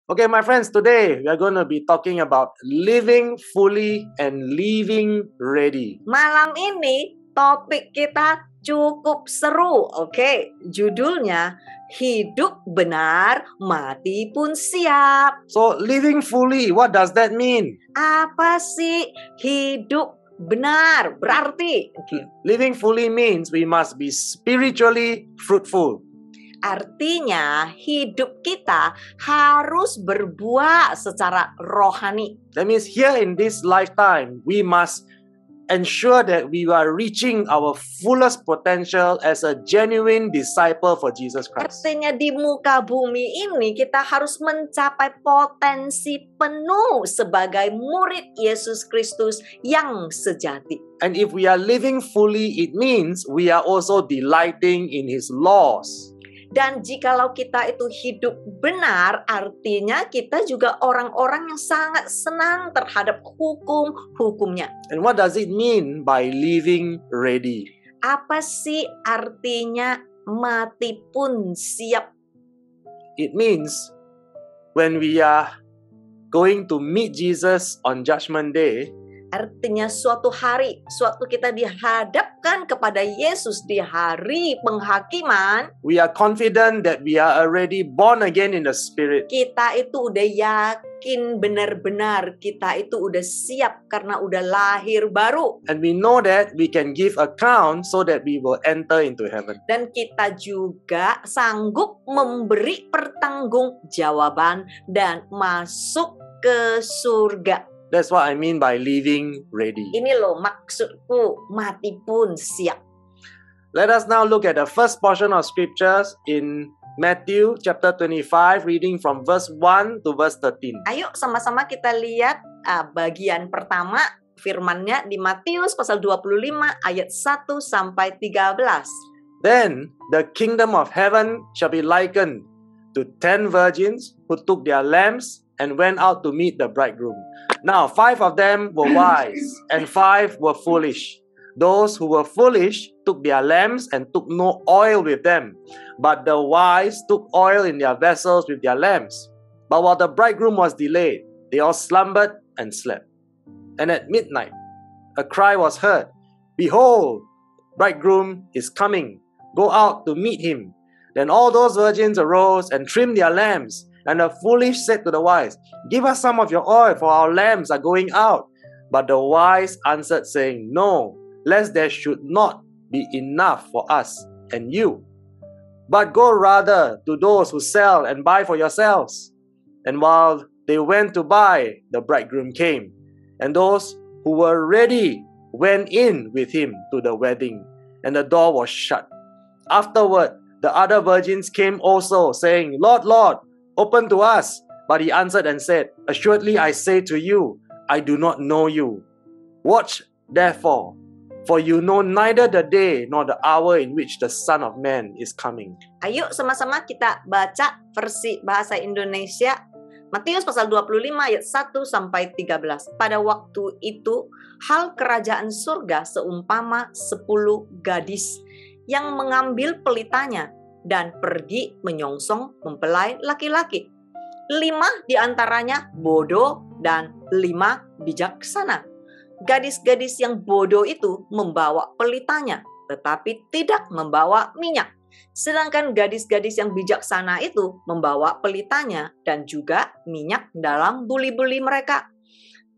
Okay, my friends, today we are going to be talking about living fully and leaving ready. Malam ini topik kita cukup seru, oke? Judulnya hidup benar, mati pun siap. So, living fully, what does that mean? Apa sih hidup benar? Berarti Living fully means we must be spiritually fruitful. artinya hidup kita harus berbuah secara rohani. That means here in this lifetime, we must ensure that we are reaching our fullest potential as a genuine disciple for Jesus Christ. Artinya di muka bumi ini kita harus mencapai potensi penuh sebagai murid Yesus Kristus yang sejati. And if we are living fully, it means we are also delighting in His laws. Dan jikalau kita itu hidup benar, artinya kita juga orang-orang yang sangat senang terhadap hukum-hukumnya. And what does it mean by living ready? Apa sih artinya mati pun siap? It means when we are going to meet Jesus on Judgment Day, Artinya suatu hari, suatu kita dihadapkan kepada Yesus di hari penghakiman, we are confident that we are already born again in the Spirit. kita itu udah yakin benar-benar kita itu udah siap karena udah lahir baru. And we know that we can give account so that we will enter into heaven. Dan kita juga sanggup memberi pertanggungjawaban dan masuk ke surga. That's what I mean by living ready. Ini loh maksudku, mati pun siap. Let us now look at the first portion of scriptures in Matthew chapter 25, reading from verse 1 to verse 13. Ayo sama-sama kita lihat bagian pertama firman-Nya di Matius pasal 25 ayat 1 sampai 13. Then the kingdom of heaven shall be likened to 10 virgins who took their lamps and went out to meet the bridegroom. Now 5 of them were wise, and 5 were foolish. Those who were foolish took their lamps and took no oil with them. But the wise took oil in their vessels with their lamps. But while the bridegroom was delayed, they all slumbered and slept. And at midnight, a cry was heard, "Behold, bridegroom is coming. Go out to meet him." Then all those virgins arose and trimmed their lamps. And the foolish said to the wise, "Give us some of your oil, for our lamps are going out." But the wise answered, saying, "No, lest there should not be enough for us and you. But go rather to those who sell and buy for yourselves." And while they went to buy, the bridegroom came. And those who were ready went in with him to the wedding, and the door was shut. Afterward, the other virgins came also, saying, "Lord, Lord, open to us." But he answered and said, "Assuredly I say to you, I do not know you. Watch therefore, for you know neither the day nor the hour in which the Son of Man is coming." Ayo sama-sama kita baca versi bahasa Indonesia. Matius pasal 25 ayat 1 sampai 13. Pada waktu itu, hal kerajaan surga seumpama 10 gadis yang mengambil pelitanya dan pergi menyongsong mempelai laki-laki. 5 di antaranya bodoh dan 5 bijaksana. Gadis-gadis yang bodoh itu membawa pelitanya, tetapi tidak membawa minyak. Sedangkan gadis-gadis yang bijaksana itu membawa pelitanya dan juga minyak dalam buli-buli mereka.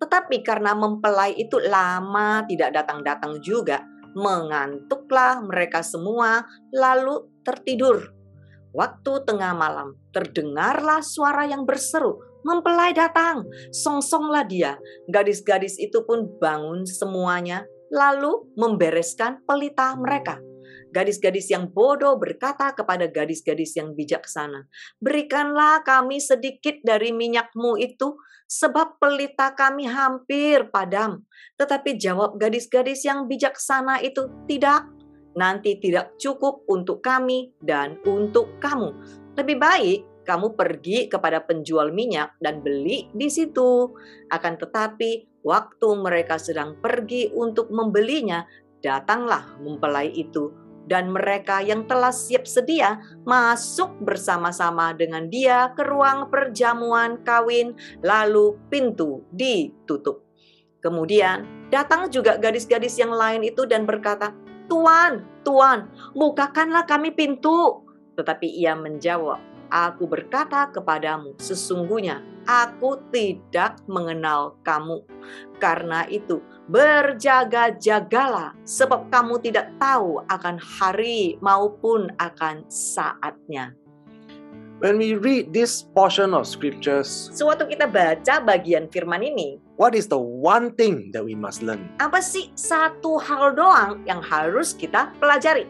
Tetapi karena mempelai itu lama tidak datang-datang juga, mengantuklah mereka semua lalu tertidur. Waktu tengah malam terdengarlah suara yang berseru, "Mempelai datang, songsonglah dia." Gadis-gadis itu pun bangun semuanya lalu membereskan pelita mereka. Gadis-gadis yang bodoh berkata kepada gadis-gadis yang bijaksana, "Berikanlah kami sedikit dari minyakmu itu, sebab pelita kami hampir padam." Tetapi jawab gadis-gadis yang bijaksana itu, "Tidak, nanti tidak cukup untuk kami dan untuk kamu. Lebih baik kamu pergi kepada penjual minyak dan beli di situ." Akan tetapi waktu mereka sedang pergi untuk membelinya, datanglah mempelai itu, dan mereka yang telah siap sedia masuk bersama-sama dengan dia ke ruang perjamuan kawin, lalu pintu ditutup. Kemudian datang juga gadis-gadis yang lain itu dan berkata, "Tuan, Tuan, bukakanlah kami pintu." Tetapi ia menjawab, "Aku berkata kepadamu, sesungguhnya aku tidak mengenal kamu. Karena itu berjaga-jagalah, sebab kamu tidak tahu akan hari maupun akan saatnya." When we read this portion of scriptures, Sewaktu kita baca bagian firman ini, what is the one thing that we must learn? apa sih satu hal doang yang harus kita pelajari?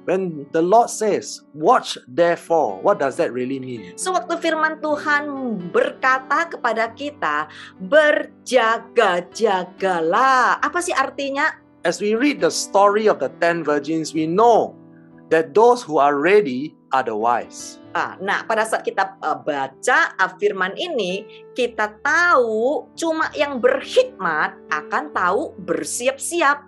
When the Lord says, "Watch therefore," what does that really mean? Sewaktu firman Tuhan berkata kepada kita, berjaga-jagalah. Apa sih artinya? As we read the story of the 10 virgins, we know that those who are ready are the wise. Nah, pada saat kita baca firman ini, kita tahu cuma yang berhikmat akan tahu bersiap-siap.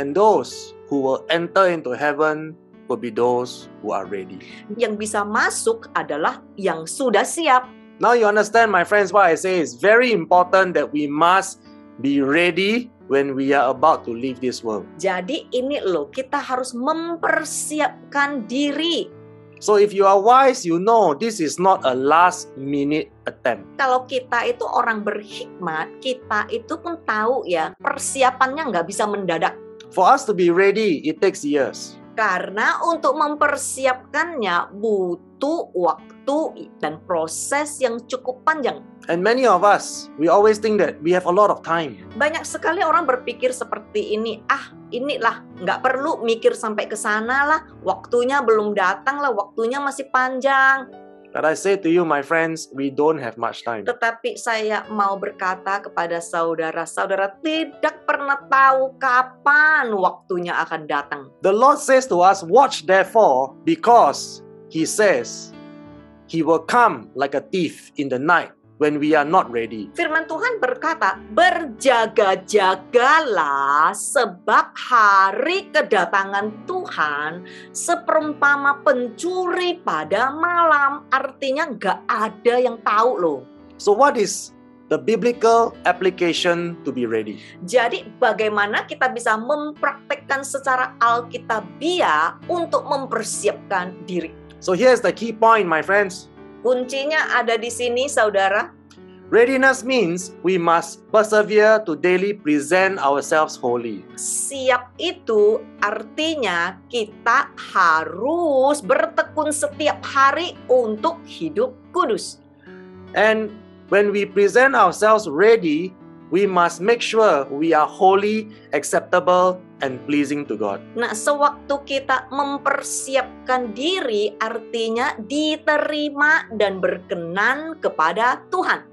And those who will enter into heaven will be those who are ready. Yang bisa masuk adalah yang sudah siap. Now you understand, my friends, why I say it's very important that we must be ready when we are about to leave this world. Jadi ini loh, kita harus mempersiapkan diri. So if you are wise, you know this is not a last minute attempt. Kalau kita itu orang berhikmat, kita itu pun tahu ya, persiapannya nggak bisa mendadak. For us to be ready, it takes years. Karena untuk mempersiapkannya butuh waktu dan proses yang cukup panjang. And many of us, we always think that we have a lot of time. Banyak sekali orang berpikir seperti ini, inilah, nggak perlu mikir sampai ke sana lah, waktunya belum datang lah, waktunya masih panjang. But I say to you, my friends, we don't have much time. Tetapi saya mau berkata kepada saudara-saudara, tidak pernah tahu kapan waktunya akan datang. The Lord says to us, "Watch therefore," because He says He will come like a thief in the night when we are not ready. Firman Tuhan berkata, berjaga-jagalah sebab hari kedatangan Tuhan seperumpama pencuri pada malam. Artinya nggak ada yang tahu loh. So what is the biblical application to be ready? Jadi bagaimana kita bisa mempraktekkan secara alkitabiah untuk mempersiapkan diri? So here's the key point, my friends. Kuncinya ada di sini, saudara. Readiness means we must persevere to daily present ourselves holy. Siap itu artinya kita harus bertekun setiap hari untuk hidup kudus. And when we present ourselves ready, we must make sure we are holy, acceptable, and pleasing to God. Nah, sewaktu kita mempersiapkan diri artinya diterima dan berkenan kepada Tuhan.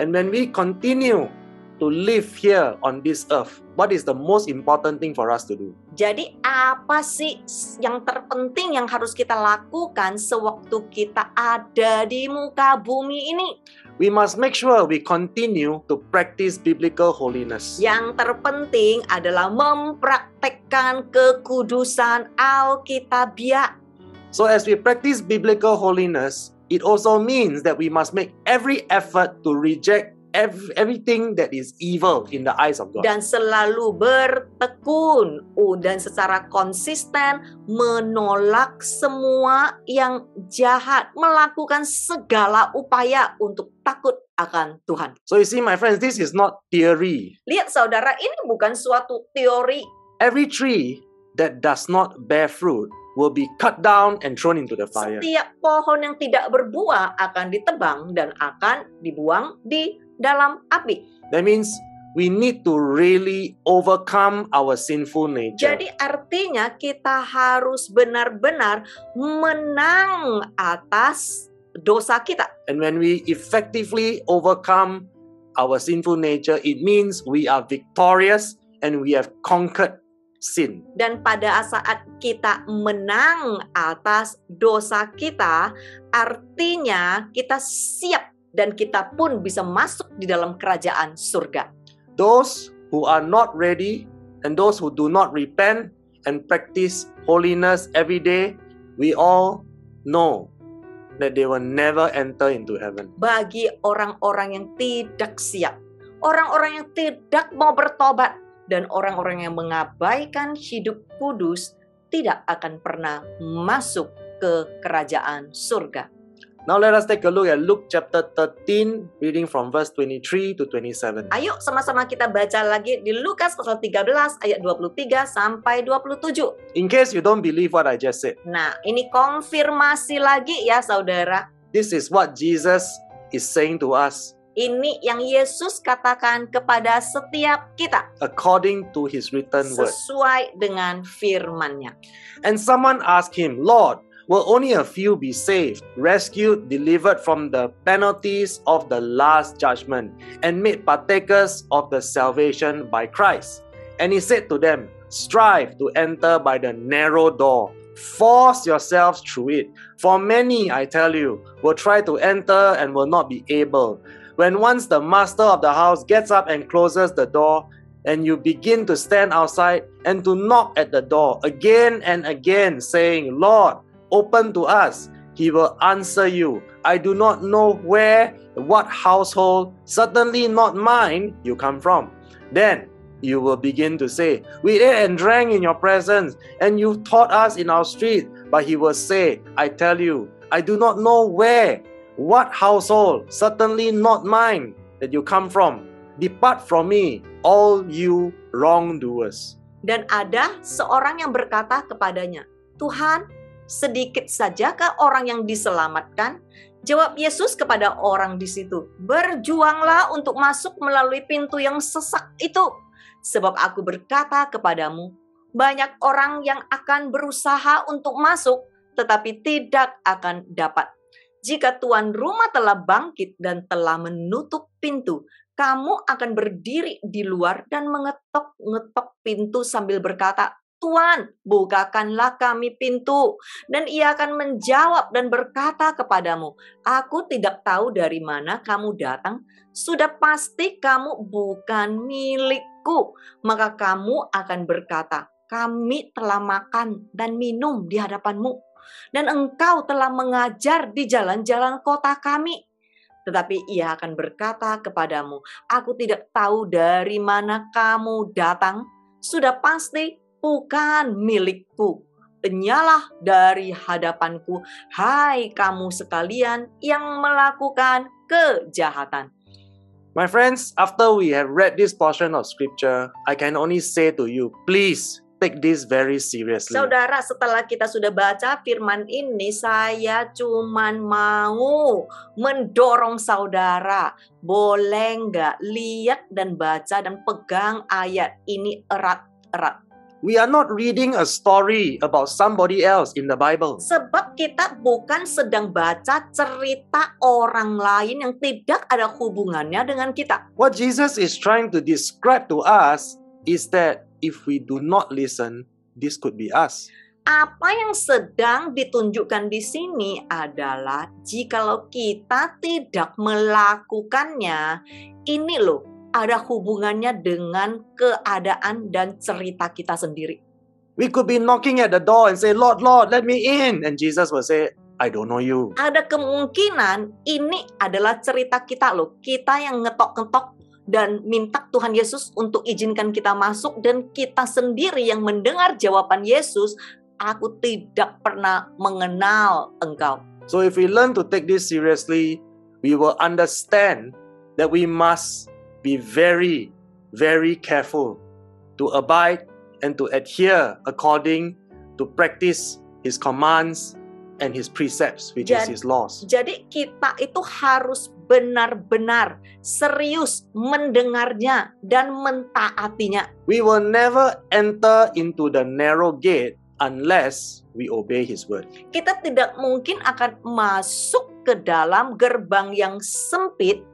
And when we continue to live here on this earth, what is the most important thing for us to do? Jadi apa sih yang terpenting yang harus kita lakukan sewaktu kita ada di muka bumi ini? We must make sure we continue to practice biblical holiness. Yang terpenting adalah mempraktekkan kekudusan Alkitabiah. So as we practice biblical holiness, it also means that we must make every effort to reject everything that is evil in the eyes of God. Dan selalu bertekun dan secara konsisten menolak semua yang jahat, melakukan segala upaya untuk takut akan Tuhan. So you see, my friends, this is not theory. Lihat saudara, ini bukan suatu teori. Every tree that does not bear fruit will be cut down and thrown into the fire. Setiap pohon yang tidak berbuah akan ditebang dan akan dibuang di dalam api. That means we need to really overcome our sinful nature. Jadi artinya kita harus benar-benar menang atas dosa kita. And when we effectively overcome our sinful nature, it means we are victorious and we have conquered sin. Dan pada saat kita menang atas dosa kita, artinya kita siap dan kita pun bisa masuk di dalam kerajaan surga. Those who are not ready and those who do not repent, and practice holiness every day, we all know that they will never enter into heaven. Bagi orang-orang yang tidak siap, orang-orang yang tidak mau bertobat, dan orang-orang yang mengabaikan hidup kudus tidak akan pernah masuk ke kerajaan surga. Now let us take a look at Luke chapter 13, reading from verse 23 to 27. Ayo sama-sama kita baca lagi di Lukas pasal 13 ayat 23 sampai 27. In case you don't believe what I just said, Nah, ini konfirmasi lagi ya saudara. this is what Jesus is saying to us Ini yang Yesus katakan kepada setiap kita according to his written word. sesuai dengan firman-Nya. And someone asked him, Lord, will only a few be saved, rescued, delivered from the penalties of the last judgment, and made partakers of the salvation by Christ? And he said to them, strive to enter by the narrow door. Force yourselves through it. For many, I tell you, will try to enter and will not be able. When once the master of the house gets up and closes the door, and you begin to stand outside and to knock at the door again and again, saying, Lord, open to us, he will answer you, I do not know where, what household, certainly not mine, you come from. Then you will begin to say, we ate and drank in your presence, and you taught us in our street. But he will say, I tell you, I do not know where, what household, certainly not mine, that you come from. Depart from me, all you wrongdoers. Dan ada seorang yang berkata kepadanya, Tuhan, sedikit sajakah orang yang diselamatkan? Jawab Yesus kepada orang di situ, berjuanglah untuk masuk melalui pintu yang sesak itu. Sebab aku berkata kepadamu, banyak orang yang akan berusaha untuk masuk, tetapi tidak akan dapat. Jika tuan rumah telah bangkit dan telah menutup pintu, kamu akan berdiri di luar dan mengetok-ngetok pintu sambil berkata, Tuan, bukakanlah kami pintu. Dan ia akan menjawab dan berkata kepadamu, aku tidak tahu dari mana kamu datang, sudah pasti kamu bukan milikku. Maka kamu akan berkata, kami telah makan dan minum di hadapanmu, dan engkau telah mengajar di jalan-jalan kota kami. Tetapi ia akan berkata kepadamu, aku tidak tahu dari mana kamu datang, sudah pasti bukan milikku. Penyalah dari hadapanku, hai kamu sekalian yang melakukan kejahatan. My friends, after we have read this portion of scripture, I can only say to you, please take this very seriously. Saudara, setelah kita sudah baca firman ini, saya cuman mau mendorong saudara, boleh nggak lihat dan baca dan pegang ayat ini erat-erat. We are not reading a story about somebody else in the Bible. Sebab kita bukan sedang baca cerita orang lain yang tidak ada hubungannya dengan kita. What Jesus is trying to describe to us is that if we do not listen, this could be us. Apa yang sedang ditunjukkan di sini adalah jikalau kita tidak melakukannya, ini loh, ada hubungannya dengan keadaan dan cerita kita sendiri. We could be knocking at the door and say, Lord, Lord, let me in. And Jesus will say, I don't know you. Ada kemungkinan ini adalah cerita kita loh. Kita yang ngetok-ngetok dan minta Tuhan Yesus untuk izinkan kita masuk, dan kita sendiri yang mendengar jawaban Yesus, aku tidak pernah mengenal engkau. So if we learn to take this seriously, we will understand that we must be very, very careful to abide and to adhere according to practice His commands and His precepts, which is His laws. Jadi kita itu harus benar-benar serius mendengarnya dan mentaatinya. We will never enter into the narrow gate unless we obey His word. Kita tidak mungkin akan masuk ke dalam gerbang yang sempit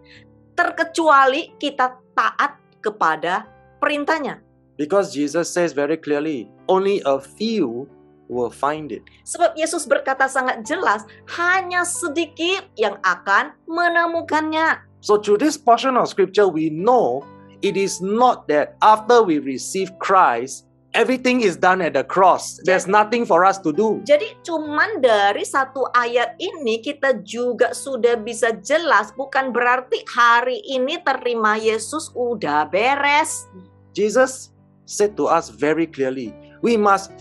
terkecuali kita taat kepada perintahnya. Because Jesus says very clearly, only a few will find it. Sebab Yesus berkata sangat jelas, hanya sedikit yang akan menemukannya. So through this portion of scripture, we know it is not that after we receive Christ, Everything is done at the cross. There's nothing for us to do. Jadi cuman dari satu ayat ini kita juga sudah bisa jelas, bukan berarti hari ini terima Yesus udah beres. Jesus said to us very clearly, we must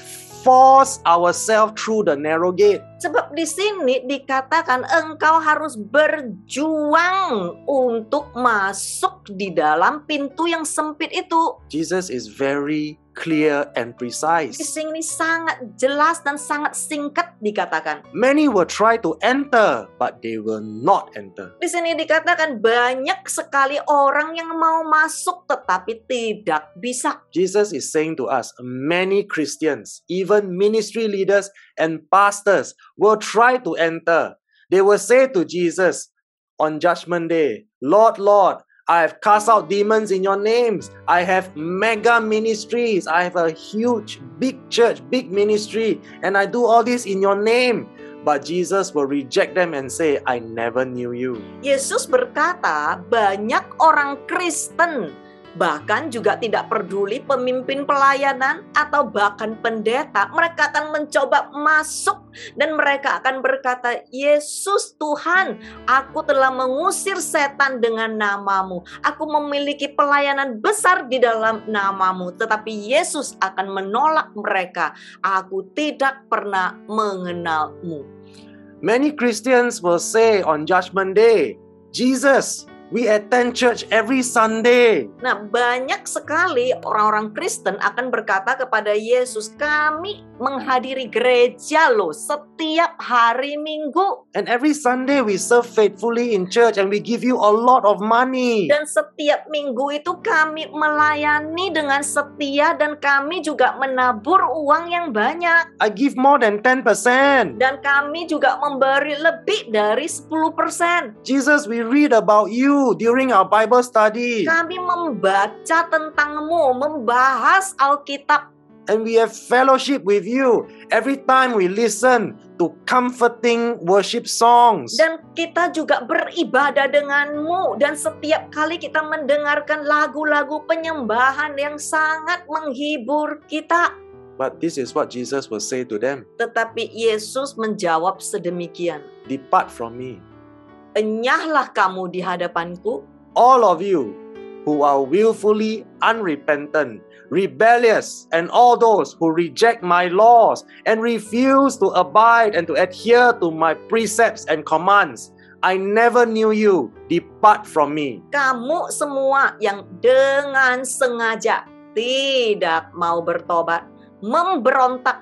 force ourselves through the narrow gate. Sebab di sini dikatakan engkau harus berjuang untuk masuk di dalam pintu yang sempit itu. Jesus is very clear and Di precise. sini sangat jelas dan sangat singkat dikatakan. Many will try to enter, but they will not enter. Di sini dikatakan banyak sekali orang yang mau masuk tetapi tidak bisa. Jesus is saying to us, many Christians, even ministry leaders and pastors will try to enter. They will say to Jesus on Judgment Day, Lord, Lord, I have cast out demons in your names. I have mega ministries. I have a huge, big church, big ministry. And I do all this in your name. But Jesus will reject them and say, I never knew you. Yesus berkata banyak orang Kristen bahkan juga tidak peduli pemimpin pelayanan atau bahkan pendeta, mereka akan mencoba masuk dan mereka akan berkata, Yesus Tuhan, aku telah mengusir setan dengan namamu. Aku memiliki pelayanan besar di dalam namamu. Tetapi Yesus akan menolak mereka. Aku tidak pernah mengenalmu. Many Christians will say on Judgment Day, Jesus, we attend church every Sunday. Nah, banyak sekali orang-orang Kristen akan berkata kepada Yesus, kami menghadiri gereja loh setiap hari Minggu. And every Sunday we serve faithfully in church and we give you a lot of money. Dan setiap minggu itu kami melayani dengan setia dan kami juga menabur uang yang banyak. I give more than 10%. Dan kami juga memberi lebih dari 10%. Jesus, we read about you during our Bible study. Kami membaca tentangmu, membahas Alkitab. And we have fellowship with you every time we listen to comforting worship songs. Dan kita juga beribadah denganmu. Dan setiap kali kita mendengarkan lagu-lagu penyembahan yang sangat menghibur kita. But this is what Jesus will say to them. Tetapi Yesus menjawab sedemikian. Depart from me, Enyahlah kamu di hadapanku, all of you who are willfully unrepentant, rebellious, and all those who reject my laws and refuse to abide and to adhere to my precepts and commands. I never knew you. Depart from me. kamu semua yang dengan sengaja tidak mau bertobat, memberontak,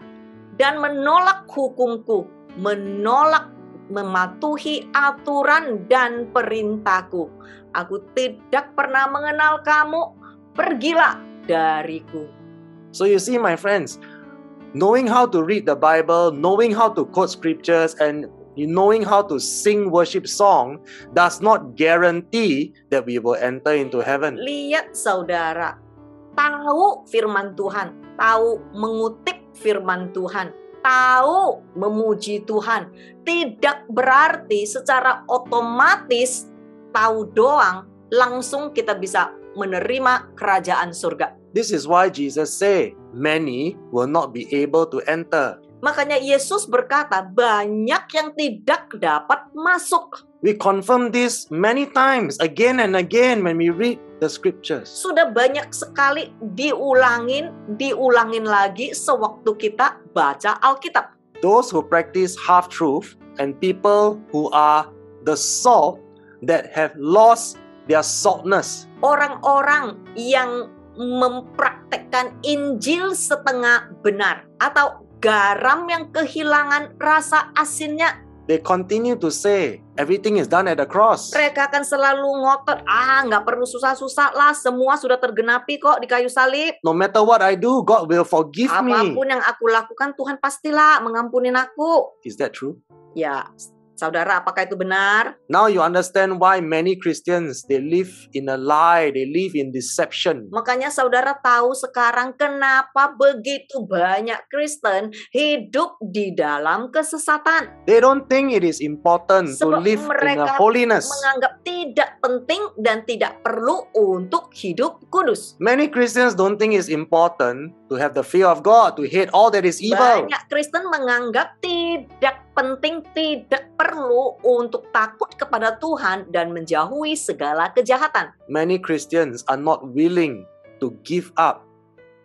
dan menolak hukumku, menolak mematuhi aturan dan perintahku. Aku tidak pernah mengenal kamu, pergilah dariku. So you see, my friends, knowing how to read the Bible, knowing how to quote scriptures, and knowing how to sing worship song does not guarantee that we will enter into heaven. Lihat saudara, tahu firman Tuhan, tahu mengutip firman Tuhan, tahu memuji Tuhan, tidak berarti secara otomatis tahu doang langsung kita bisa menerima kerajaan surga. This is why Jesus say, many will not be able to enter. Makanya Yesus berkata banyak yang tidak dapat masuk. We confirm this many times, again and again when we read the scriptures. Sudah banyak sekali diulangin lagi sewaktu kita baca Alkitab. Those who practice half-truth and people who are the salt that have lost their saltness. Orang-orang yang mempraktekkan Injil setengah benar atau garam yang kehilangan rasa asinnya, They continue to say, everything is done at the cross. mereka akan selalu ngotot, nggak perlu susah-susah lah, semua sudah tergenapi kok di kayu salib. No matter what I do, God will forgive me. Apapun yang aku lakukan, Tuhan pastilah mengampunin aku. Is that true? Ya, Saudara, apakah itu benar? Now you understand why many Christians, they live in a lie, they live in deception. Makanya saudara tahu sekarang kenapa begitu banyak Kristen hidup di dalam kesesatan. They don't think it is important to Sebab live in a mereka holiness. menganggap tidak penting dan tidak perlu untuk hidup kudus. Many Christians don't think it's important to have the fear of God, to hate all that is evil. Banyak Kristen menganggap tidak penting, tidak perlu untuk takut kepada Tuhan dan menjauhi segala kejahatan. Many Christians are not willing to give up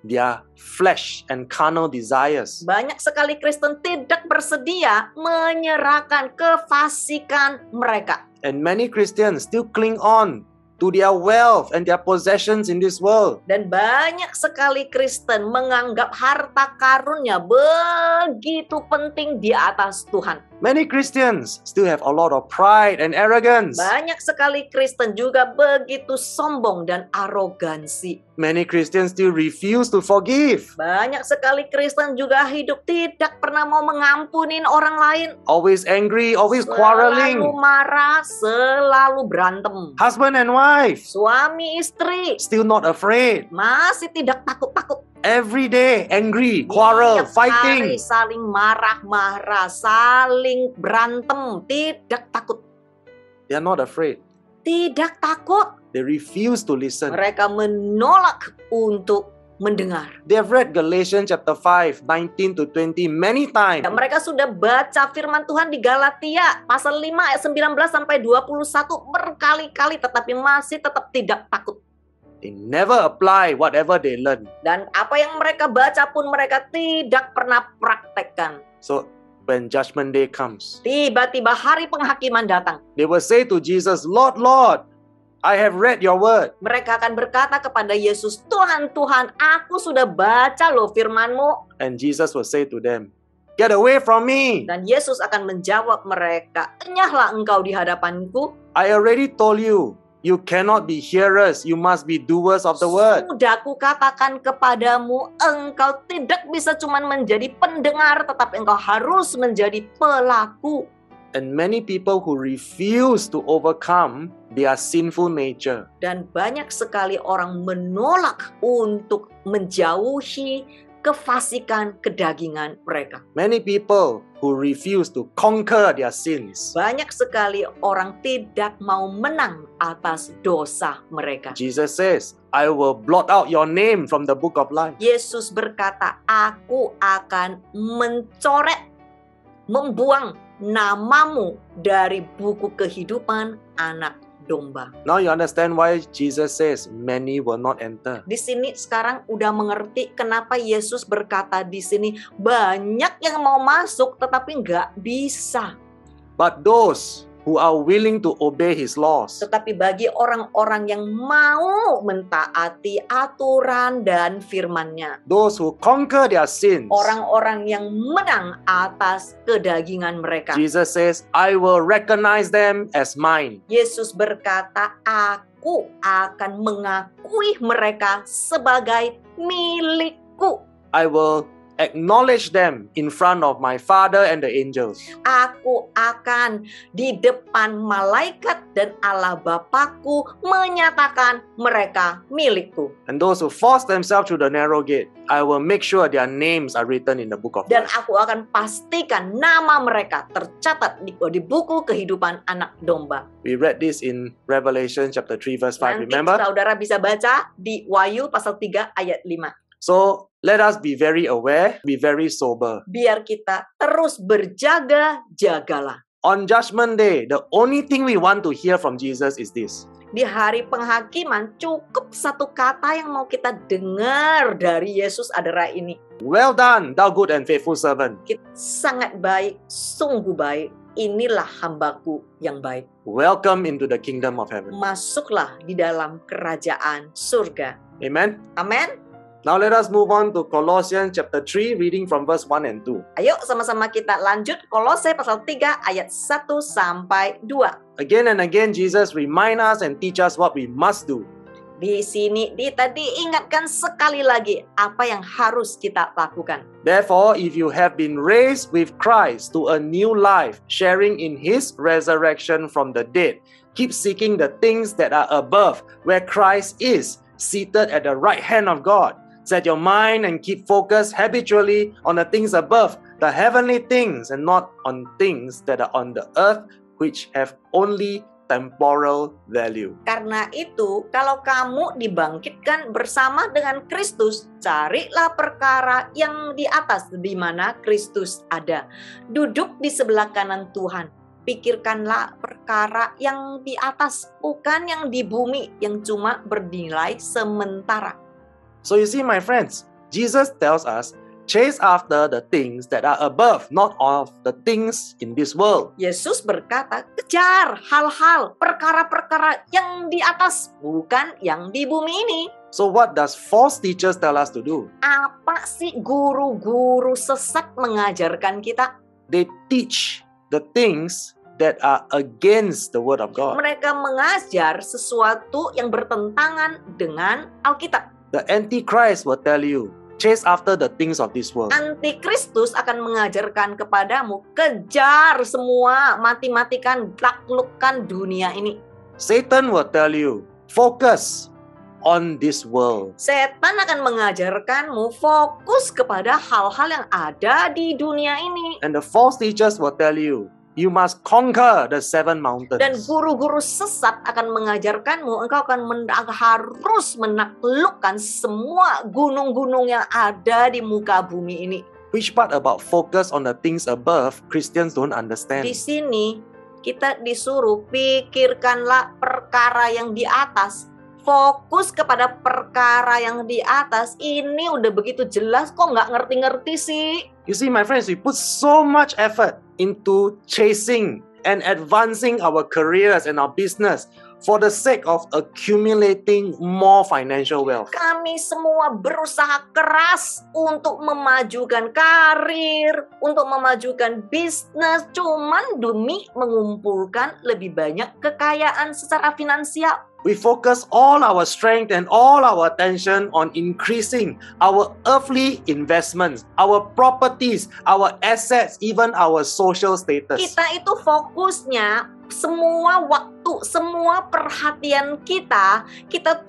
their flesh and carnal desires. Banyak sekali Kristen tidak bersedia menyerahkan kefasikan mereka. And many Christians still cling on to their wealth and their possessions in this world. Dan banyak sekali Kristen menganggap harta karunnya begitu penting di atas Tuhan. Many Christians still have a lot of pride and arrogance. Banyak sekali Kristen juga begitu sombong dan arogansi. Many Christians still refuse to forgive. Banyak sekali Kristen juga hidup tidak pernah mau mengampunin orang lain. Always angry, always Selalu quarreling. marah, selalu berantem. Husband and wife Suami istri still not afraid. masih tidak takut-takut. Every day angry, quarrel, Tiap fighting. hari saling marah-marah, saling berantem, tidak takut. They are not afraid. Tidak takut. They refuse to listen. Mereka menolak untuk mendengar. They have read Galatians chapter 5, 19 to 20 many times. Mereka sudah baca firman Tuhan di Galatia pasal 5 ayat 19 sampai 21 berkali-kali tetapi masih tetap tidak takut. They never apply whatever they learn. Dan apa yang mereka baca pun mereka tidak pernah praktekkan. So when judgment day comes, Tiba-tiba hari penghakiman datang. they will say to Jesus, Lord, Lord, I have read your word. Mereka akan berkata kepada Yesus, Tuhan, Tuhan, aku sudah baca loh firman-Mu. And Jesus will say to them, get away from me. Dan Yesus akan menjawab mereka, enyahlah engkau di hadapanku. I already told you, you cannot be hearers, you must be doers of the word. Sudah kukatakan kepadamu, engkau tidak bisa cuma menjadi pendengar, tetapi engkau harus menjadi pelaku. And many people who refuse to overcome their sinful nature, Dan banyak sekali orang menolak untuk menjauhi kefasikan kedagingan mereka. many people who refuse to conquer their sins. Banyak sekali orang tidak mau menang atas dosa mereka. Jesus says, I will blot out your name from the book of life. Yesus berkata, aku akan mencoret, membuang namamu dari buku kehidupan anak domba. Now you understand why Jesus says many will not enter. Di sini sekarang udah mengerti kenapa Yesus berkata di sini banyak yang mau masuk tetapi nggak bisa. But those who are willing to obey His laws, Tetapi bagi orang-orang yang mau mentaati aturan dan firman-Nya, those who conquer their sins, orang-orang yang menang atas kedagingan mereka. Jesus says, I will recognize them as mine. Yesus berkata, aku akan mengakui mereka sebagai milikku. I will acknowledge them in front of my Father and the angels. Aku akan di depan malaikat dan Allah Bapakku menyatakan mereka milikku. And those who force themselves through the narrow gate, I will make sure their names are written in the book of Dan life. aku akan pastikan nama mereka tercatat di buku kehidupan anak domba. We read this in Revelation chapter 3 verse 5, Nanti remember? saudara bisa baca di Wahyu pasal 3 ayat 5. So let us be very aware, be very sober. Biar kita terus berjaga-jagalah. On Judgment Day, the only thing we want to hear from Jesus is this. Di hari penghakiman cukup satu kata yang mau kita dengar dari Yesus adalah ini. Well done, thou good and faithful servant. Kita sangat baik, sungguh baik. Inilah hambaku yang baik. Welcome into the kingdom of heaven. Masuklah di dalam kerajaan surga. Amen. Amin. Now let us move on to Colossians chapter 3, reading from verse 1 and 2. Ayo sama-sama kita lanjut Kolose pasal 3 ayat 1 sampai 2. Again and again, Jesus remind us and teach us what we must do. Di sini kita diingatkan sekali lagi apa yang harus kita lakukan. Therefore, if you have been raised with Christ to a new life, sharing in His resurrection from the dead, keep seeking the things that are above, where Christ is, seated at the right hand of God. Set your mind and keep focused habitually on the things above, the heavenly things, and not on things that are on the earth, which have only temporal value. Karena itu, kalau kamu dibangkitkan bersama dengan Kristus, carilah perkara yang di atas di mana Kristus ada. Duduk di sebelah kanan Tuhan. Pikirkanlah perkara yang di atas, bukan yang di bumi yang cuma bernilai sementara. So you see, my friends, Jesus tells us, chase after the things that are above, not of the things in this world. Yesus berkata, kejar hal-hal, perkara-perkara yang di atas, bukan yang di bumi ini. So what does false teachers tell us to do? Apa sih guru-guru sesat mengajarkan kita? They teach the things that are against the word of God. Mereka mengajar sesuatu yang bertentangan dengan Alkitab. The Antichrist will tell you, chase after the things of this world. Antikristus akan mengajarkan kepadamu, kejar semua, mati-matikan, taklukkan dunia ini. Satan will tell you, focus on this world. Setan akan mengajarkanmu fokus kepada hal-hal yang ada di dunia ini. And the false teachers will tell you, you must conquer the 7 mountains. Dan guru-guru sesat akan mengajarkanmu, engkau akan harus menaklukkan semua gunung-gunung yang ada di muka bumi ini. Which part about focus on the things above, Christians don't understand. Di sini kita disuruh pikirkanlah perkara yang di atas. Fokus kepada perkara yang di atas. Ini udah begitu jelas, kok nggak ngerti-ngerti sih? You see, my friends, we put so much effort into chasing and advancing our careers and our business for the sake of accumulating more financial wealth. Kami semua berusaha keras untuk memajukan karir, untuk memajukan bisnis, cuman demi mengumpulkan lebih banyak kekayaan secara finansial. We focus all our strength and all our attention on increasing our earthly investments, our properties, our assets, even our social status. Kita itu fokusnya, semua waktu, semua perhatian kita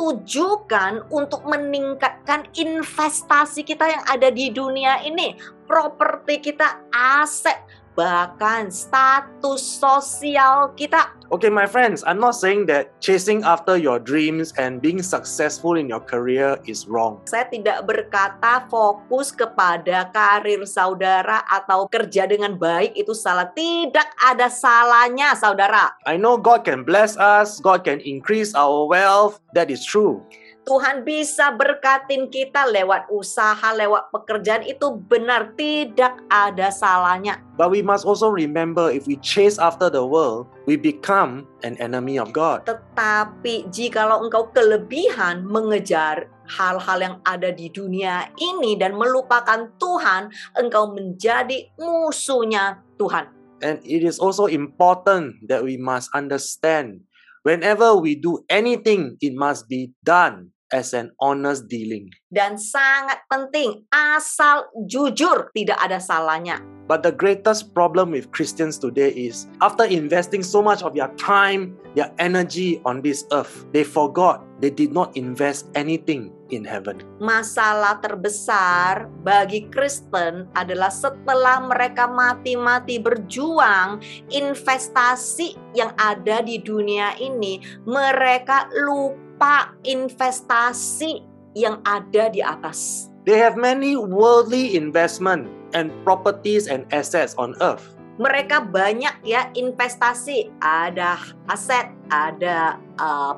tujukan untuk meningkatkan investasi kita yang ada di dunia ini. Properti kita, aset, bahkan status sosial kita. Okay, my friends, I'm not saying that chasing after your dreams and being successful in your career is wrong. Saya tidak berkata fokus kepada karir saudara atau kerja dengan baik itu salah. Tidak ada salahnya, saudara. I know God can bless us, God can increase our wealth. That is true. Tuhan bisa berkatin kita lewat usaha, lewat pekerjaan, itu benar, tidak ada salahnya. But we must also remember, if we chase after the world, we become an enemy of God. Tetapi jikalau engkau kelebihan mengejar hal-hal yang ada di dunia ini dan melupakan Tuhan, engkau menjadi musuhnya Tuhan. And it is also important that we must understand, whenever we do anything, it must be done as an honest dealing. Dan sangat penting, asal jujur, tidak ada salahnya. But the greatest problem with Christians today is, after investing so much of their time, their energy on this earth, they forgot they did not invest anything in heaven. Masalah terbesar bagi Kristen adalah setelah mereka mati-mati berjuang, investasi yang ada di dunia ini, mereka lupa investasi yang ada di atas. They have many worldly investment and properties and assets on earth. Mereka banyak ya investasi, ada aset, ada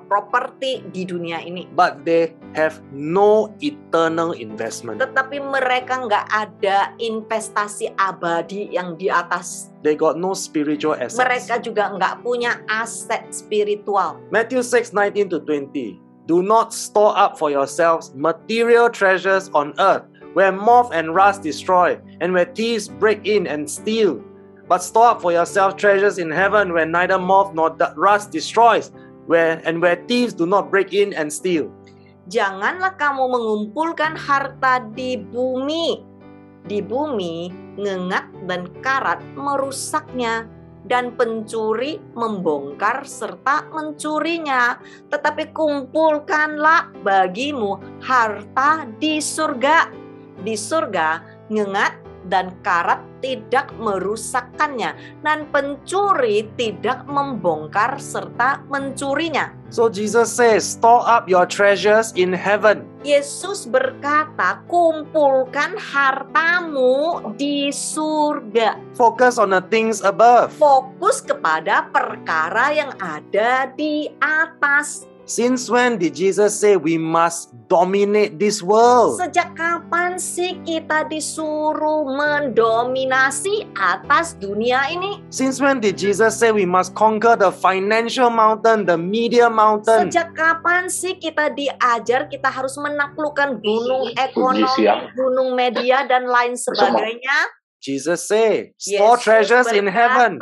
properti di dunia ini. But they have no eternal investment. Tetapi mereka nggak ada investasi abadi yang di atas. They got no spiritual assets. Mereka juga nggak punya aset spiritual. Matthew 6:19-20. Do not store up for yourselves material treasures on earth, where moth and rust destroy, and where thieves break in and steal. But store up for yourselves treasures in heaven, where neither moth nor rust destroys, where thieves do not break in and steal. Janganlah kamu mengumpulkan harta di bumi. Di bumi, ngengat dan karat merusaknya, dan pencuri membongkar serta mencurinya. Tetapi kumpulkanlah bagimu harta di surga. Di surga, ngengat dan karat tidak merusakkannya, dan pencuri tidak membongkar serta mencurinya. So Jesus says, store up your treasures in heaven. Yesus berkata, kumpulkan hartamu di surga. Focus on the things above. Fokus kepada perkara yang ada di atas. Since when did Jesus say we must dominate this world? Sejak kapan sih kita disuruh mendominasi atas dunia ini? Since when did Jesus say we must conquer the financial mountain, the media mountain? Sejak kapan sih kita diajar kita harus menaklukkan gunung ekonomi, gunung media, dan lain sebagainya? Jesus say, store treasures in heaven.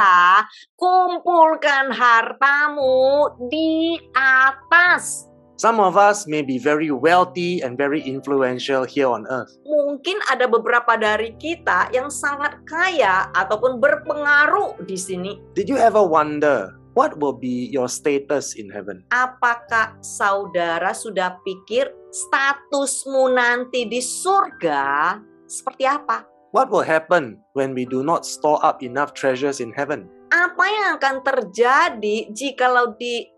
Kumpulkan hartamu di atas. Some of us may be very wealthy and very influential here on earth. Mungkin ada beberapa dari kita yang sangat kaya ataupun berpengaruh di sini. Did you ever wonder what will be your status in heaven? Apakah saudara sudah pikir statusmu nanti di surga seperti apa? What will happen when we do not store up enough treasures in heaven? Apa yang akan terjadi jikalau di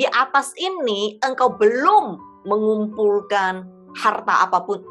atas ini engkau belum mengumpulkan harta apapun?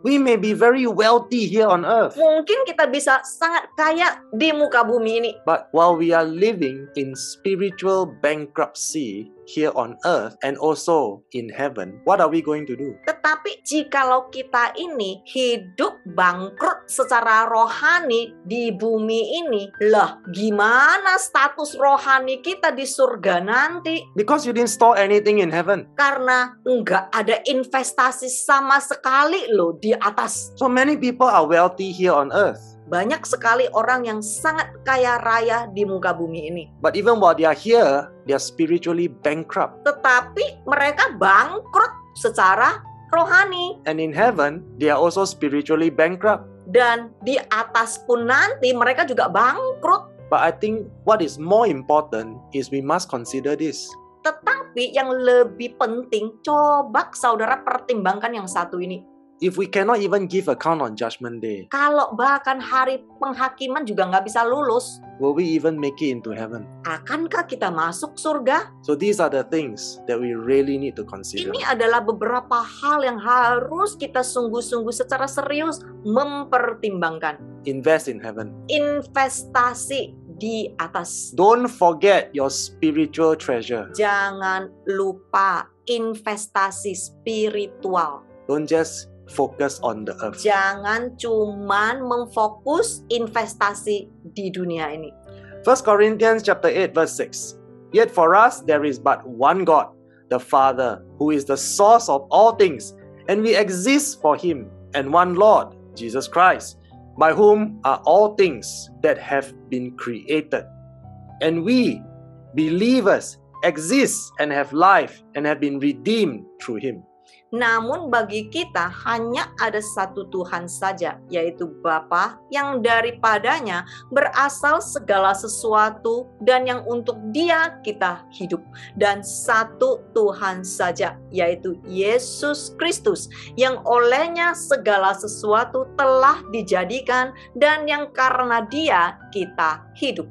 We may be very wealthy here on earth, Mungkin kita bisa sangat kaya di muka bumi ini. but while we are living in spiritual bankruptcy here on earth and also in heaven, what are we going to do? Tetapi jikalau kita ini hidup bangkrut secara rohani di bumi ini, lah gimana status rohani kita di surga nanti? Because you didn't store anything in heaven. Karena enggak ada investasi sama sekali loh di atas. So many people are wealthy here on earth, Banyak sekali orang yang sangat kaya raya di muka bumi ini. but even while they are here, they are spiritually bankrupt. Tetapi mereka bangkrut secara rohani. And in heaven, they are also spiritually bankrupt. Dan di atas pun nanti mereka juga bangkrut. But I think what is more important is we must consider this. Tetapi yang lebih penting, coba saudara pertimbangkan yang satu ini. If we cannot even give account on Judgment Day, Kalau bahkan hari penghakiman juga nggak bisa lulus, will we even make it into heaven? akankah kita masuk surga? So these are the things that we really need to consider. Ini adalah beberapa hal yang harus kita sungguh-sungguh secara serius mempertimbangkan. Invest in heaven. Investasi di atas. Don't forget your spiritual treasure. Jangan lupa investasi spiritual. Don't just focus on the earth. Jangan cuman memfokus investasi di dunia ini. 1 Corinthians chapter 8 verse 6. Yet for us there is but one God, the Father, who is the source of all things, and we exist for him, and one Lord, Jesus Christ, by whom are all things that have been created. And we, believers, exist and have life and have been redeemed through him. Namun bagi kita hanya ada satu Tuhan saja, yaitu Bapa, yang daripadanya berasal segala sesuatu dan yang untuk Dia kita hidup. Dan satu Tuhan saja, yaitu Yesus Kristus, yang olehnya segala sesuatu telah dijadikan dan yang karena Dia kita hidup.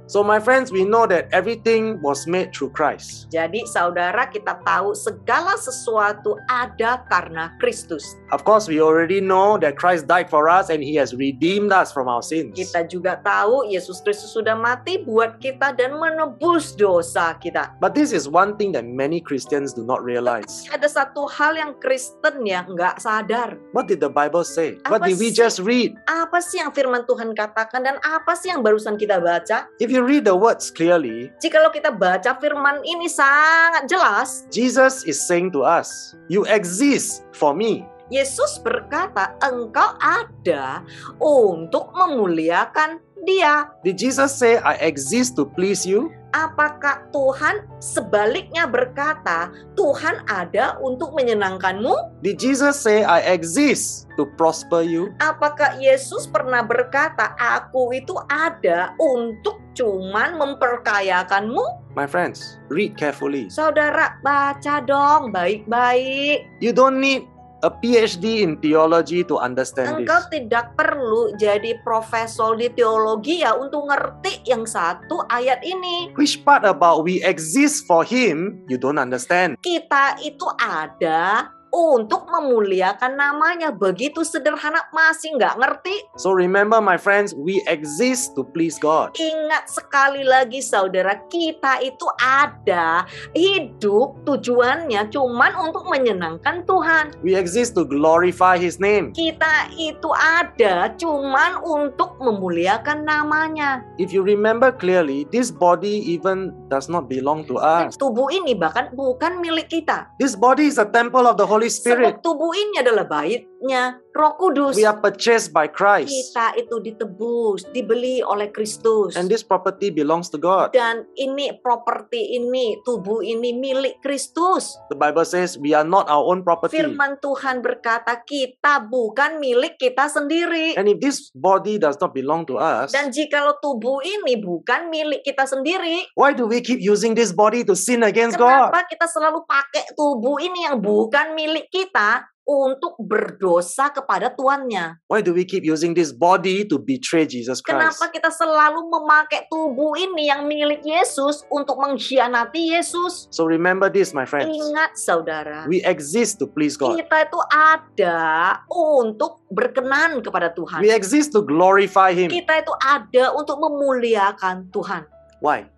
So my friends, we know that everything was made through Christ. Jadi saudara, kita tahu segala sesuatu ada karena Kristus. Of course, we already know that Christ died for us and he has redeemed us from our sins. Kita juga tahu Yesus Kristus sudah mati buat kita dan menebus dosa kita. But this is one thing that many Christians do not realize. Ada satu hal yang Kristen ya nggak sadar. What did the Bible say? What Apa did we sih? just read? Apa sih yang firman Tuhan katakan dan apa sih yang barusan kita baca? If you read the words clearly, Jikalau kita baca firman ini sangat jelas, Jesus is saying to us, you exist for me. Yesus berkata, engkau ada untuk memuliakan dia. Did Jesus say, I exist to please you? Apakah Tuhan sebaliknya berkata, Tuhan ada untuk menyenangkanmu? Did Jesus say, I exist to prosper you? Apakah Yesus pernah berkata, aku itu ada untuk cuman memperkayakanmu? My friends, read carefully. Saudara, baca dong baik-baik. You don't need a PhD in theology to understand this. Engkau tidak perlu jadi profesor di teologi ya untuk ngerti yang satu ayat ini. Which part about we exist for Him you don't understand? Kita itu ada untuk memuliakan namanya. Begitu sederhana, masih nggak ngerti? So remember my friends, we exist to please God. Ingat sekali lagi saudara, kita itu ada hidup tujuannya cuman untuk menyenangkan Tuhan. We exist to glorify His name. Kita itu ada cuman untuk memuliakan namanya. If you remember clearly, this body even does not belong to us. Tubuh ini bahkan bukan milik kita. This body is a temple of the Holy Spirit. Sebab tubuh ini adalah baitnya Roh Kudus. We are purchased by Christ. Kita itu ditebus, dibeli oleh Kristus. And this property belongs to God. Dan ini properti ini, tubuh ini milik Kristus. The Bible says we are not our own property. Firman Tuhan berkata kita bukan milik kita sendiri. And if this body does not belong to us, Dan jikalau tubuh ini bukan milik kita sendiri, why do we keep using this body to sin against God? kenapa kita selalu pakai tubuh ini yang bukan milik kita untuk berdosa kepada tuannya? Why do we keep using this body to betray Jesus Christ? Kenapa kita selalu memakai tubuh ini yang milik Yesus untuk mengkhianati Yesus? So remember this, my friends. Ingat saudara, We exist to please God. kita itu ada untuk berkenan kepada Tuhan. We exist to glorify Him. Kita itu ada untuk memuliakan Tuhan. Why?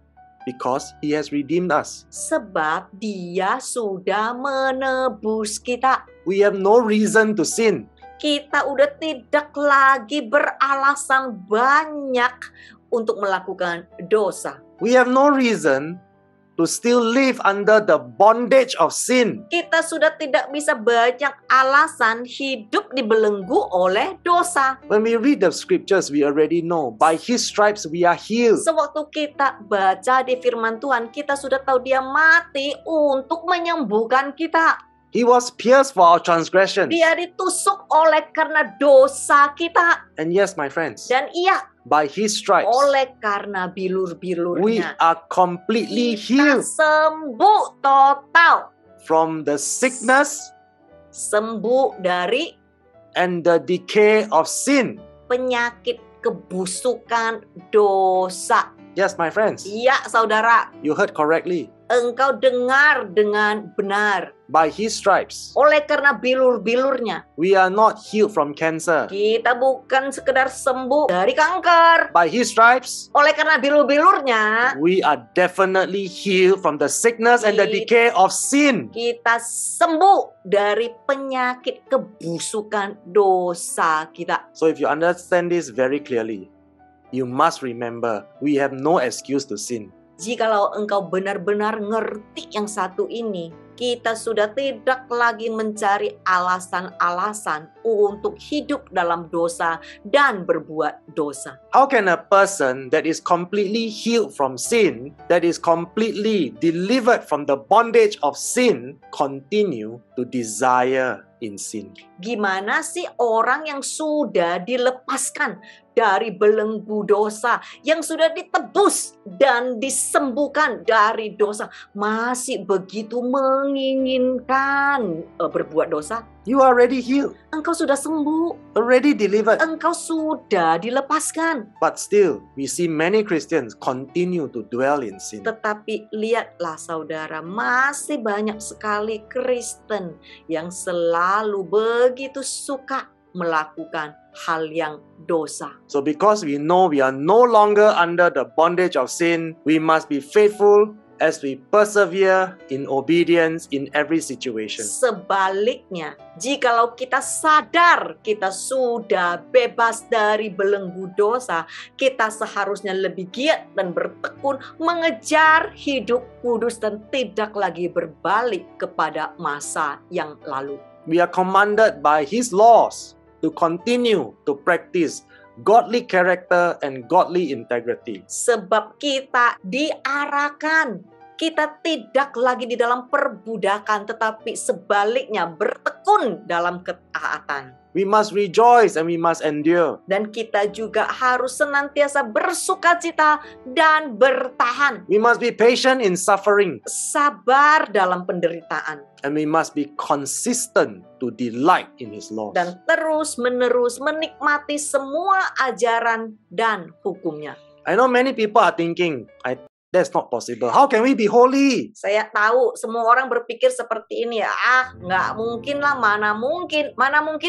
Because He has redeemed us. Sebab Dia sudah menebus kita. We have no reason to sin. Kita udah tidak lagi beralasan banyak untuk melakukan dosa. We have no reason to still live under the bondage of sin. Kita sudah tidak bisa banyak alasan hidup dibelenggu oleh dosa. When we read the scriptures, we already know by His stripes we are healed. Sewaktu kita baca di firman Tuhan, kita sudah tahu Dia mati untuk menyembuhkan kita. He was pierced for our transgressions. Dia ditusuk oleh karena dosa kita. And yes, my friends, Dan iya, by His stripes, oleh karena we bilur-bilurnya, are completely kita healed sembuh total. from the sickness Sembuh dari and the decay of sin. penyakit kebusukan dosa. Yes, my friends, Iya, saudara, you heard correctly. engkau dengar dengan benar. By His stripes, Oleh karena bilur-bilurnya, we are not healed from cancer. kita bukan sekedar sembuh dari kanker. By His stripes, Oleh karena bilur-bilurnya, we are definitely healed from the sickness and the decay of sin. kita sembuh dari penyakit kebusukan dosa kita. So if you understand this very clearly, you must remember we have no excuse to sin. Jikalau engkau benar-benar ngerti yang satu ini, kita sudah tidak lagi mencari alasan-alasan untuk hidup dalam dosa dan berbuat dosa. How can a person that is completely healed from sin, that is completely delivered from the bondage of sin, continue to desire in sin? Gimana sih orang yang sudah dilepaskan dari belenggu dosa, yang sudah ditebus dan disembuhkan dari dosa, masih begitu menginginkan berbuat dosa? You are already healed, Engkau sudah sembuh, already delivered. engkau sudah dilepaskan. But still, we see many Christians continue to dwell in sin. Tetapi lihatlah saudara, masih banyak sekali Kristen yang selalu begitu suka melakukan hal yang dosa. So because we know we are no longer under the bondage of sin, we must be faithful as we persevere in obedience in every situation. Sebaliknya, jikalau kita sadar kita sudah bebas dari belenggu dosa, kita seharusnya lebih giat dan bertekun mengejar hidup kudus dan tidak lagi berbalik kepada masa yang lalu. We are commanded by His laws to continue to practice godly character, and godly integrity. Sebab kita diarahkan. Kita tidak lagi di dalam perbudakan, tetapi sebaliknya bertekun dalam ketaatan. We must rejoice and we must endure. Dan kita juga harus senantiasa bersukacita dan bertahan. We must be patient in suffering. Sabar dalam penderitaan. And we must be consistent to delight in His laws. Dan terus-menerus menikmati semua ajaran dan hukumnya. I know many people are thinking, that's not possible. How can we be holy? Saya tahu semua orang berpikir seperti ini ya. Nggak mungkin lah, mana mungkin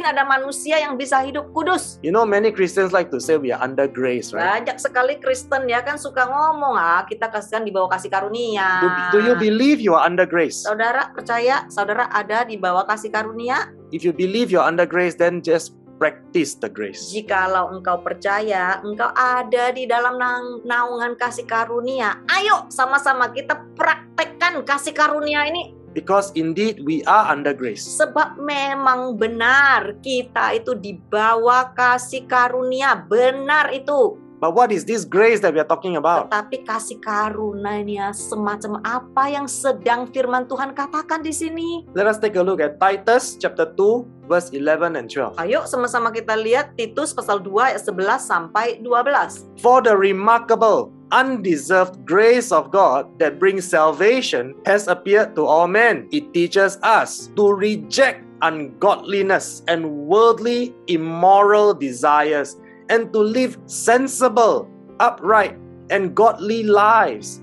ada manusia yang bisa hidup kudus. You know, many Christians like to say we are under grace, right? Banyak sekali Kristen ya kan suka ngomong, kita kan di bawah kasih karunia. Do you believe you are under grace? Saudara percaya, saudara ada di bawah kasih karunia? If you believe you are under grace, then just practice the grace. Jikalau engkau percaya, engkau ada di dalam naungan kasih karunia. Ayo sama-sama kita praktekkan kasih karunia ini. Because indeed we are under grace. Sebab memang benar kita itu di bawah kasih karunia. Benar itu. But what is this grace that we are talking about? Tetapi kasih karunia semacam apa yang sedang firman Tuhan katakan di sini? Let us take a look at Titus chapter 2 verse 11 and 12. Ayo sama-sama kita lihat Titus pasal 2 ayat 11 sampai 12. For the remarkable, undeserved grace of God that brings salvation has appeared to all men. It teaches us to reject ungodliness and worldly immoral desires, and to live sensible, upright, and godly lives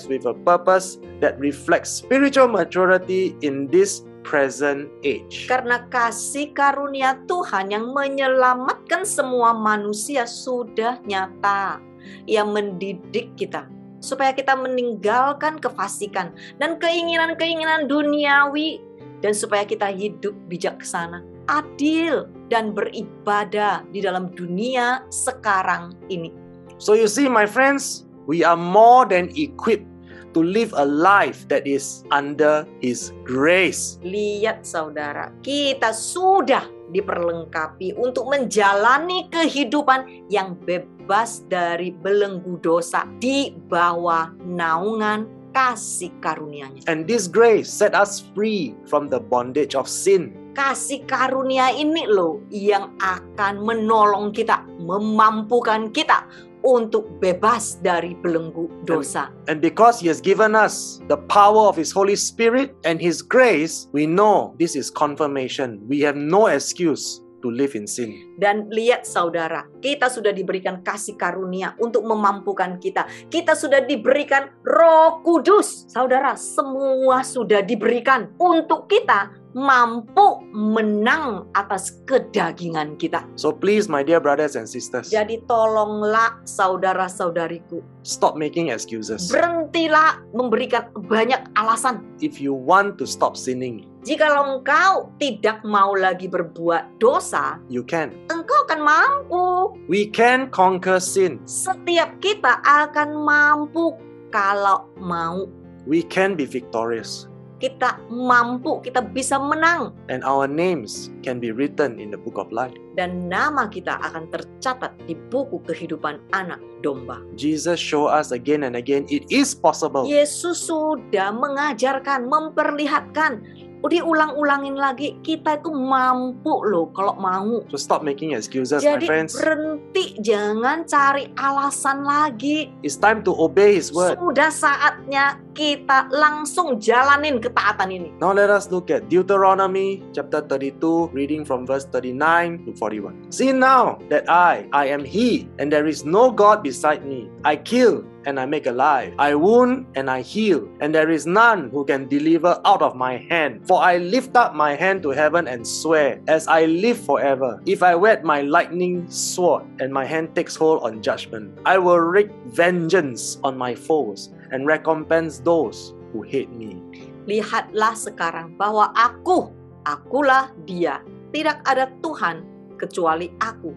with a purpose that reflects spiritual maturity in this present age. Karena kasih karunia Tuhan yang menyelamatkan semua manusia sudah nyata. Ia mendidik kita supaya kita meninggalkan kefasikan dan keinginan-keinginan duniawi, dan supaya kita hidup bijaksana, adil, dan beribadah di dalam dunia sekarang ini. So you see, my friends, we are more than equipped to live a life that is under His grace. Lihat saudara, kita sudah diperlengkapi untuk menjalani kehidupan yang bebas dari belenggu dosa di bawah naungan kasih karunia-Nya. And this grace set us free from the bondage of sin. Kasih karunia ini loh yang akan menolong kita, memampukan kita untuk bebas dari belenggu dosa. And because He has given us the power of His Holy Spirit and His grace, we know this is confirmation. We have no excuse to live in sin. Dan lihat saudara, kita sudah diberikan kasih karunia untuk memampukan kita. Kita sudah diberikan Roh Kudus. Saudara, semua sudah diberikan untuk kita mampu menang atas kedagingan kita. So please, my dear brothers and sisters, Jadi tolonglah saudara-saudariku, stop making excuses. berhentilah memberikan banyak alasan. If you want to stop sinning, Jikalau engkau tidak mau lagi berbuat dosa, you can. engkau akan mampu. We can conquer sin. Setiap kita akan mampu kalau mau. We can be victorious. Kita mampu, kita bisa menang. And our names can be written in the book of life. Dan nama kita akan tercatat di buku kehidupan anak domba. Jesus showed us again and again it is possible. Yesus sudah mengajarkan, memperlihatkan, diulang-ulangin lagi, kita itu mampu loh kalau mau. So stop making excuses, Jadi my friends. berhenti, jangan cari alasan lagi. It's time to obey His word. Sudah saatnya kita langsung jalanin ketaatan ini. Now let us look at Deuteronomy chapter 32, reading from verse 39 to 41. See now that I am He, and there is no God beside me. I kill and I make alive. I wound and I heal, and there is none who can deliver out of my hand. For I lift up my hand to heaven and swear, as I live forever, if I whet my lightning sword and my hand takes hold on judgment, I will wreak vengeance on my foes and recompense those who hate me. Lihatlah sekarang bahwa akulah Dia. Tidak ada Tuhan kecuali aku.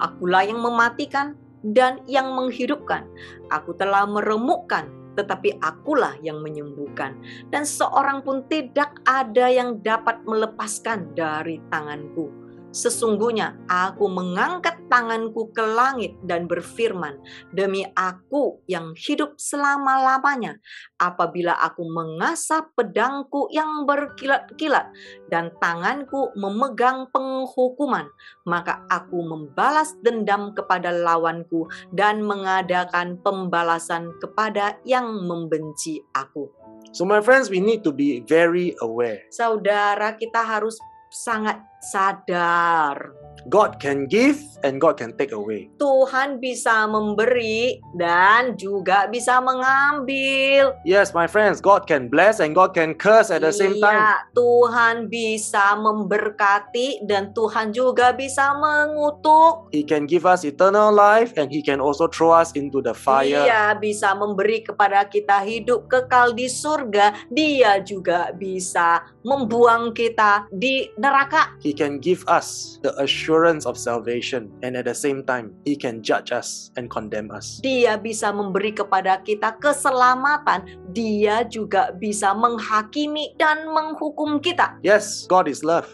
Akulah yang mematikan dan yang menghidupkan. Aku telah meremukkan, tetapi akulah yang menyembuhkan. Dan seorang pun tidak ada yang dapat melepaskan dari tanganku. Sesungguhnya aku mengangkat tanganku ke langit dan berfirman, demi aku yang hidup selama-lamanya, apabila aku mengasah pedangku yang berkilat-kilat dan tanganku memegang penghukuman, maka aku membalas dendam kepada lawanku dan mengadakan pembalasan kepada yang membenci aku. So my friends, we need to be very aware. Saudara, kita harus sangat sadar. God can give and God can take away. Tuhan bisa memberi dan juga bisa mengambil. Yes, my friends, God can bless and God can curse at the same time. Iya, Tuhan bisa memberkati dan Tuhan juga bisa mengutuk. He can give us eternal life and He can also throw us into the fire. Dia bisa memberi kepada kita hidup kekal di surga. Dia juga bisa membuang kita di neraka. He can give us the assurance of salvation and at the same time, He can judge us and condemn us. Dia bisa memberi kepada kita keselamatan. Dia juga bisa menghakimi dan menghukum kita. Yes, God is love.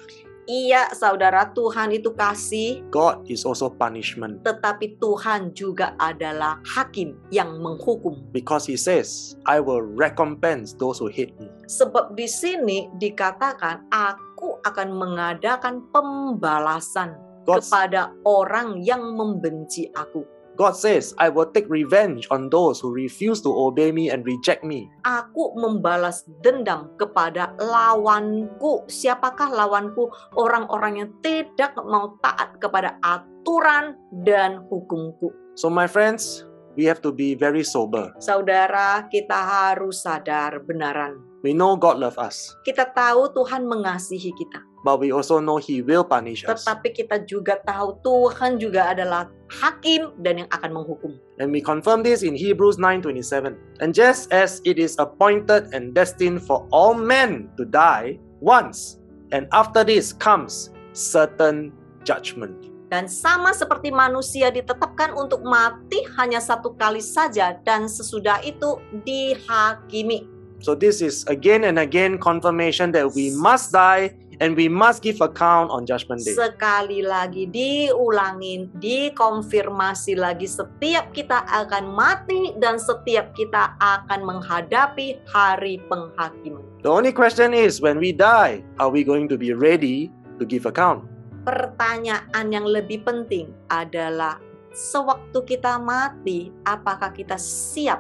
Iya, saudara, Tuhan itu kasih, God is also punishment tetapi Tuhan juga adalah hakim yang menghukum. because He says, I will recompense those who hate me. Sebab di sini dikatakan, aku akan mengadakan pembalasan God, kepada orang yang membenci aku. God says, I will take revenge on those who refuse to obey me and reject me. Aku membalas dendam kepada lawanku. Siapakah lawanku? Orang-orang yang tidak mau taat kepada aturan dan hukumku. So my friends, we have to be very sober. Saudara, kita harus sadar benaran. We know God loves us, Kita tahu Tuhan mengasihi kita. but we also know He will punish us. Tetapi kita juga tahu Tuhan juga adalah hakim dan yang akan menghukum. And we confirm this in Hebrews 9:27. And just as it is appointed and destined for all men to die once, and after this comes certain judgment. Dan sama seperti manusia ditetapkan untuk mati hanya satu kali saja dan sesudah itu dihakimi. So this is again and again confirmation that we must die and we must give account on judgment day. Sekali lagi diulangin, dikonfirmasi lagi, setiap kita akan mati dan setiap kita akan menghadapi hari penghakiman. The only question is, when we die, are we going to be ready to give account? Pertanyaan yang lebih penting adalah sewaktu kita mati, apakah kita siap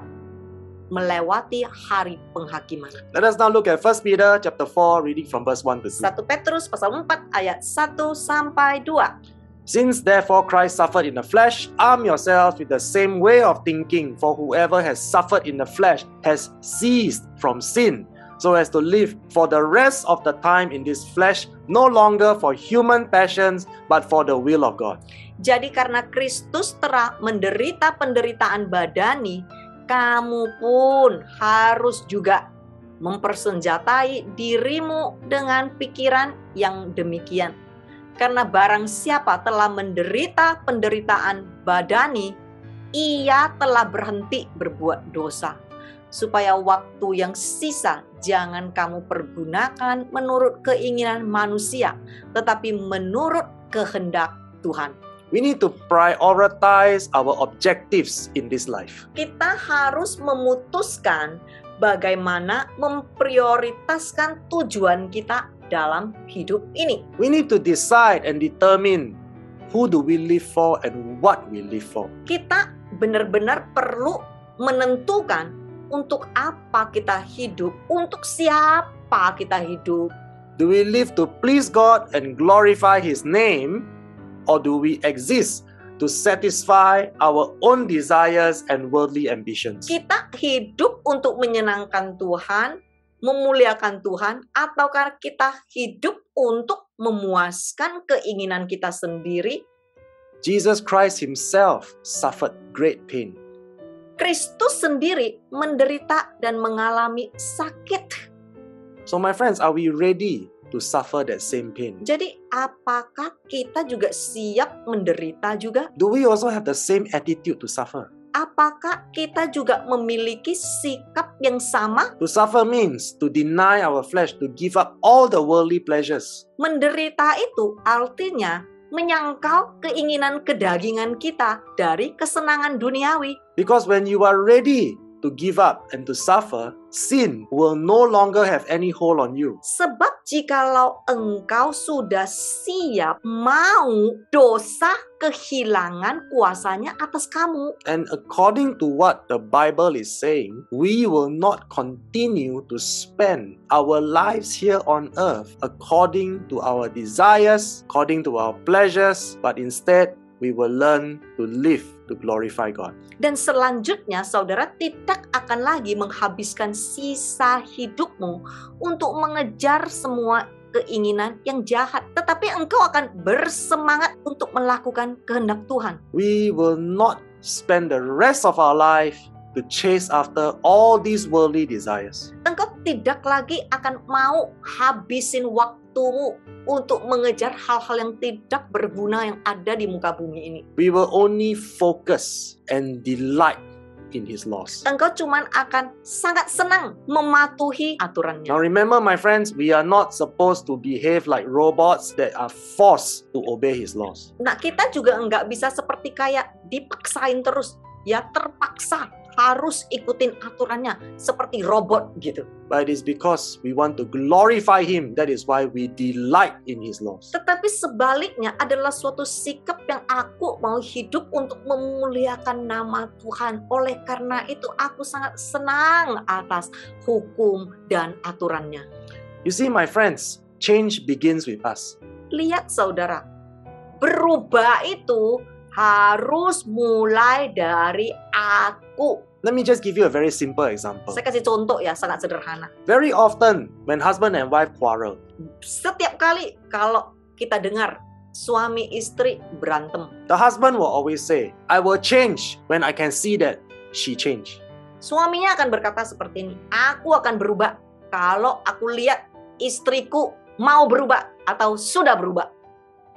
melewati hari penghakiman? Let us now look at 1 Peter chapter 4, reading from verse 1 to 2. 1 Petrus pasal 4 ayat 1 sampai 2. Since therefore Christ suffered in the flesh, arm yourselves with the same way of thinking, for whoever has suffered in the flesh has ceased from sin, so as to live for the rest of the time in this flesh, no longer for human passions, but for the will of God. Jadi karena Kristus telah menderita penderitaan badani, kamu pun harus juga mempersenjatai dirimu dengan pikiran yang demikian. Karena barang siapa telah menderita penderitaan badani, ia telah berhenti berbuat dosa. Supaya waktu yang sisa jangan kamu pergunakan menurut keinginan manusia, tetapi menurut kehendak Tuhan. We need to prioritize our objectives in this life. Kita harus memutuskan bagaimana memprioritaskan tujuan kita dalam hidup ini. We need to decide and determine who do we live for and what we live for. Kita benar-benar perlu menentukan untuk apa kita hidup, untuk siapa kita hidup. Do we live to please God and glorify His name, or do we exist to satisfy our own desires and worldly ambitions? Kita hidup untuk menyenangkan Tuhan, memuliakan Tuhan, ataukah kita hidup untuk memuaskan keinginan kita sendiri? Jesus Christ Himself suffered great pain. Kristus sendiri menderita dan mengalami sakit. So my friends, are we ready to suffer that same pain? Jadi apakah kita juga siap menderita juga? Do we also have the same attitude to suffer? Apakah kita juga memiliki sikap yang sama? To suffer means to deny our flesh, to give up all the worldly pleasures. Menderita itu artinya menyangkal keinginan kedagingan kita dari kesenangan duniawi. Because when you are ready to give up and to suffer, sin will no longer have any hold on you. Sebab jikalau engkau sudah siap, mau dosa kehilangan kuasanya atas kamu. And according to what the Bible is saying, we will not continue to spend our lives here on earth according to our desires, according to our pleasures, but instead we will learn to live to glorify God. Dan selanjutnya saudara tidak akan lagi menghabiskan sisa hidupmu untuk mengejar semua keinginan yang jahat, tetapi engkau akan bersemangat untuk melakukan kehendak Tuhan. We will not spend the rest of our life to chase after all these worldly desires. Engkau tidak lagi akan mau habisin waktumu untuk mengejar hal-hal yang tidak berguna yang ada di muka bumi ini. We will only focus and delight in His laws. Engkau cuman akan sangat senang mematuhi aturannya. Now remember, my friends, we are not supposed to behave like robots that are forced to obey His laws. Nah, kita juga nggak bisa seperti kayak dipaksain terus, ya terpaksa harus ikutin aturannya seperti robot gitu. But it is because we want to glorify Him. That is why we delight in His laws. Tetapi sebaliknya adalah suatu sikap yang aku mau hidup untuk memuliakan nama Tuhan. Oleh karena itu aku sangat senang atas hukum dan aturannya. You see, my friends, change begins with us. Lihat saudara, berubah itu harus mulai dari aku. Let me just give you a very simple example. Saya kasih contoh ya, sangat sederhana. Very often, when husband and wife quarrel, Setiap kali kalau kita dengar suami istri berantem, the husband will always say, I will change when I can see that she changed. suaminya akan berkata seperti ini, aku akan berubah kalau aku lihat istriku mau berubah atau sudah berubah.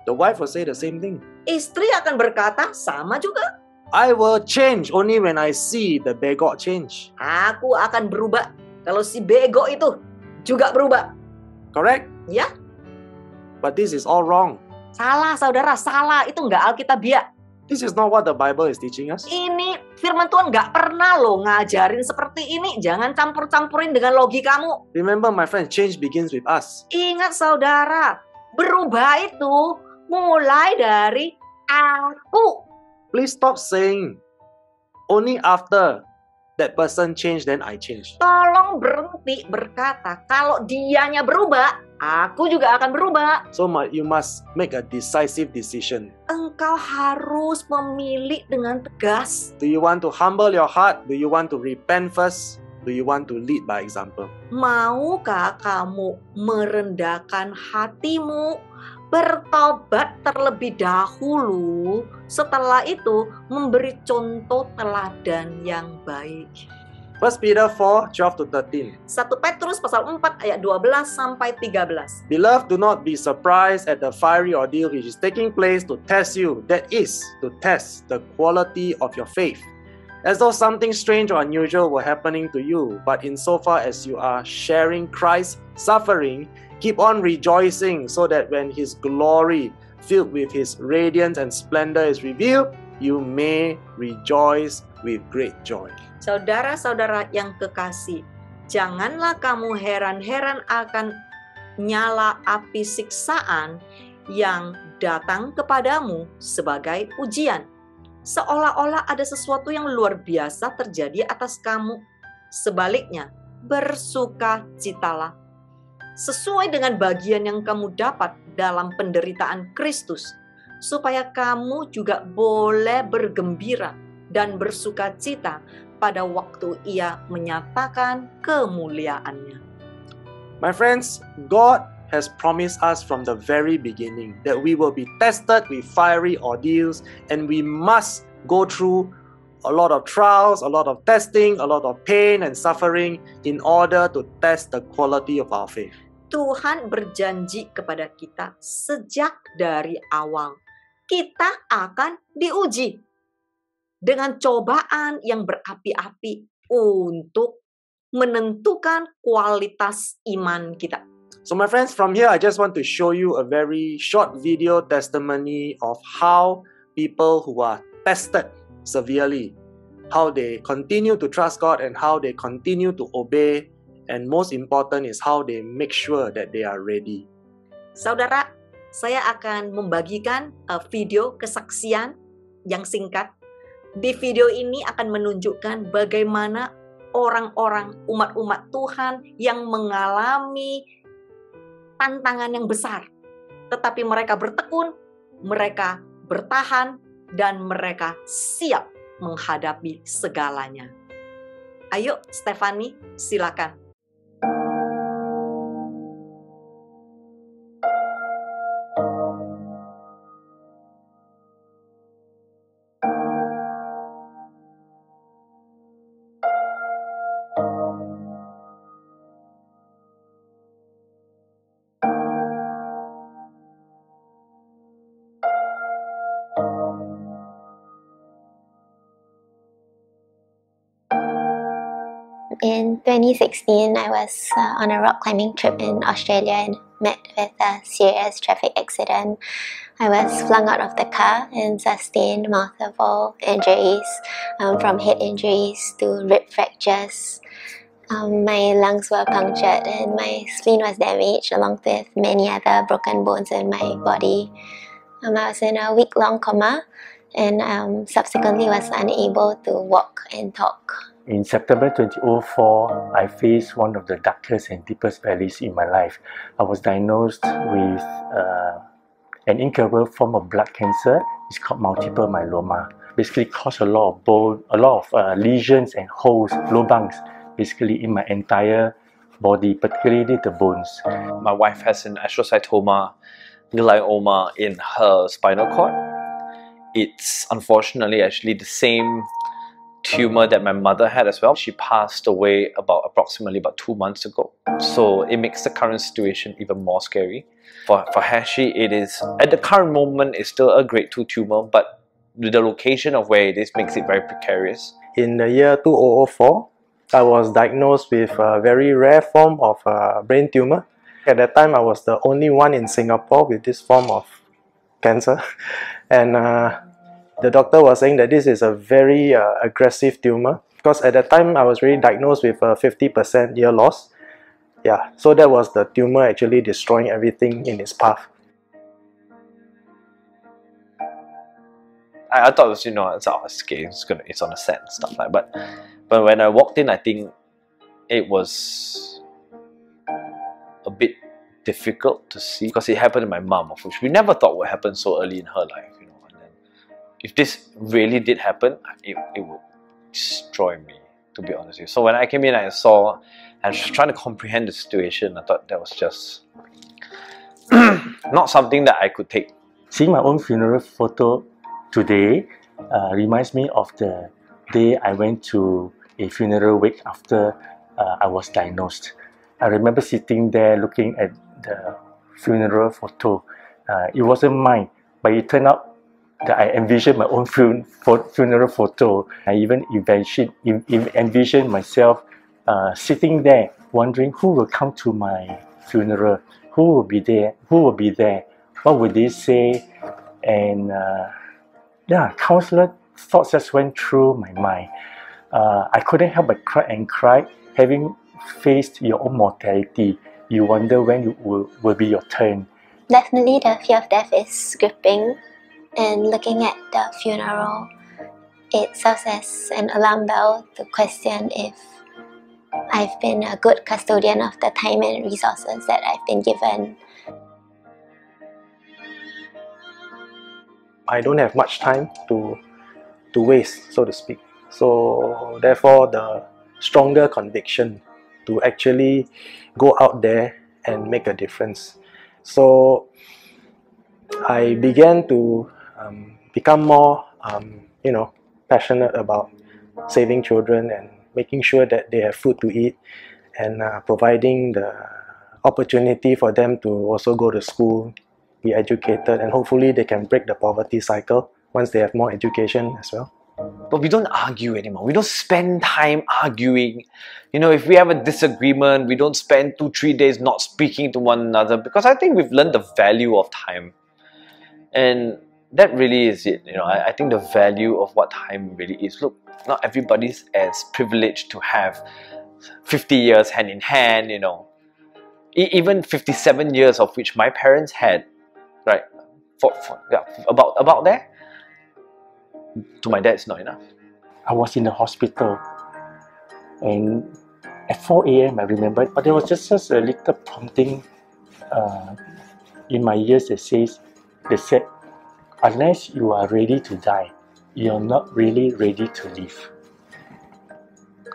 The wife will say the same thing. Istri akan berkata sama juga, I will change only when I see the begot change. aku akan berubah kalau si bego itu juga berubah. Correct? Ya, But this is all wrong. salah saudara, salah. Itu nggak alkitabiah. This is not what the Bible is teaching us. Ini firman Tuhan nggak pernah loh ngajarin seperti ini. Jangan campur-campurin dengan logikamu. Remember, my friend, change begins with us. Ingat saudara, berubah itu mulai dari aku. Please stop saying, only after that person changed, then I changed. Tolong berhenti berkata, kalau dianya berubah, aku juga akan berubah. So you must make a decisive decision. Engkau harus memilih dengan tegas. Do you want to humble your heart? Do you want to repent first? Do you want to lead by example? Maukah kamu merendahkan hatimu, bertobat terlebih dahulu, setelah itu memberi contoh teladan yang baik. 1 Peter 4, 12 to 13. 1 Petrus pasal 4 ayat 12 sampai 13. Beloved, do not be surprised at the fiery ordeal which is taking place to test you. That is, to test the quality of your faith. As though something strange or unusual were happening to you. But insofar as you are sharing Christ's suffering, keep on rejoicing, so that when His glory, filled with His radiance and splendor, is revealed, you may rejoice with great joy. Saudara-saudara yang kekasih, janganlah kamu heran-heran akan nyala api siksaan yang datang kepadamu sebagai ujian, seolah-olah ada sesuatu yang luar biasa terjadi atas kamu. Sebaliknya, bersukacitalah sesuai dengan bagian yang kamu dapat dalam penderitaan Kristus, supaya kamu juga boleh bergembira dan bersukacita pada waktu Ia menyatakan kemuliaannya. My friends, God has promised us from the very beginning that we will be tested with fiery ordeals, and we must go through a lot of trials, a lot of testing, a lot of pain and suffering in order to test the quality of our faith. Tuhan berjanji kepada kita sejak dari awal, kita akan diuji dengan cobaan yang berapi-api untuk menentukan kualitas iman kita. So my friends, from here I just want to show you a very short video testimony of how people who are tested severely, how they continue to trust God and how they continue to obey, and most important is how they make sure that they are ready. Saudara, saya akan membagikan video kesaksian yang singkat. Di video ini akan menunjukkan bagaimana orang-orang umat-umat Tuhan yang mengalami tantangan yang besar, tetapi mereka bertekun, mereka bertahan, dan mereka siap menghadapi segalanya. Ayo, Stephanie, silakan. In 2016, I was on a rock climbing trip in Australia and met with a serious traffic accident. I was flung out of the car and sustained multiple injuries, from head injuries to rib fractures. My lungs were punctured and my spleen was damaged, along with many other broken bones in my body. I was in a week-long coma and subsequently was unable to walk and talk. In September 2004, I faced one of the darkest and deepest valleys in my life. I was diagnosed with an incurable form of blood cancer. It's called multiple myeloma. Basically caused a lot of lesions and holes, lubangs, basically in my entire body, particularly the bones. My wife has an astrocytoma glioma in her spinal cord. It's unfortunately actually the same tumor that my mother had as well. She passed away approximately 2 months ago. So it makes the current situation even more scary. For Hashi, it is, at the current moment, it's still a grade 2 tumor, but the location of where it is makes it very precarious. In the year 2004, I was diagnosed with a very rare form of brain tumor. At that time, I was the only one in Singapore with this form of cancer. And the doctor was saying that this is a very aggressive tumor, because at that time I was really diagnosed with a 50% ear loss. Yeah, so that was the tumor actually destroying everything in its path. I thought it was, it's our escape, it's on a set and stuff like that. But when I walked in, I think it was a bit difficult to see, because it happened to my mom, which we never thought would happen so early in her life. If this really did happen, it would destroy me, to be honest with you. So when I came in, I saw, and was trying to comprehend the situation. I thought that was just not something that I could take. Seeing my own funeral photo today reminds me of the day I went to a funeral wake after I was diagnosed. I remember sitting there looking at the funeral photo. It wasn't mine, but it turned out that I envisioned my own funeral photo. I even envisioned myself sitting there, wondering who will come to my funeral, who will be there, what would they say, and yeah, countless thoughts just went through my mind. I couldn't help but cry. Having faced your own mortality, you wonder when it will be your turn. Definitely the fear of death is gripping. And looking at the funeral, it serves as an alarm bell to question if I've been a good custodian of the time and resources that I've been given. I don't have much time to waste, so to speak. So therefore, the stronger conviction to actually go out there and make a difference. So I began to become more, passionate about saving children and making sure that they have food to eat, and providing the opportunity for them to also go to school, be educated, and hopefully they can break the poverty cycle once they have more education as well. But we don't argue anymore. We don't spend time arguing. You know, if we have a disagreement, we don't spend 2-3 days not speaking to one another, because I think we've learned the value of time. And that really is it. You know, I think the value of what time really is. Look, not everybody's as privileged to have 50 years hand in hand, you know. Even 57 years of which my parents had, right? About there. To my dad, it's not enough. I was in the hospital, and at 4 a.m. I remember, but there was just a little prompting in my ears that said, unless you are ready to die, you're not really ready to live.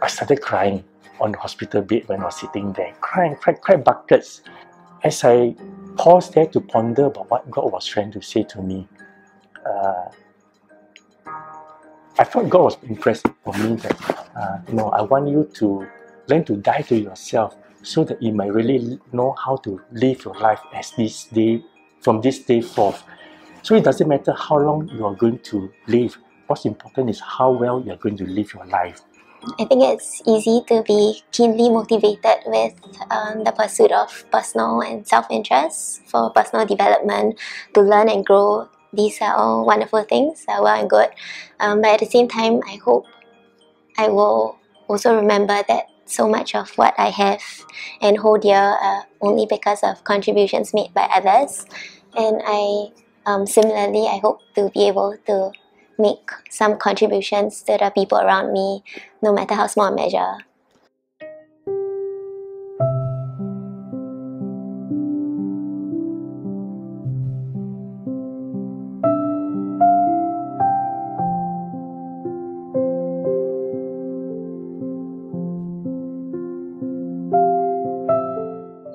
I started crying on the hospital bed when I was sitting there, crying buckets. As I paused there to ponder about what God was trying to say to me, I thought God was impressed for me that, I want you to learn to die to yourself so that you might really know how to live your life as from this day forth. So it doesn't matter how long you are going to live. What's important is how well you are going to live your life. I think it's easy to be keenly motivated with the pursuit of personal and self-interest for personal development, to learn and grow. These are all wonderful things, well and good. But at the same time, I hope I will also remember that so much of what I have and hold dear only because of contributions made by others. And similarly, I hope to be able to make some contributions to the people around me, no matter how small a measure.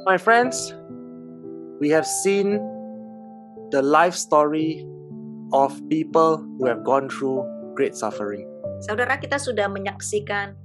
My friends, we have seen the life story of people who have gone through great suffering. Saudara, kita sudah menyaksikan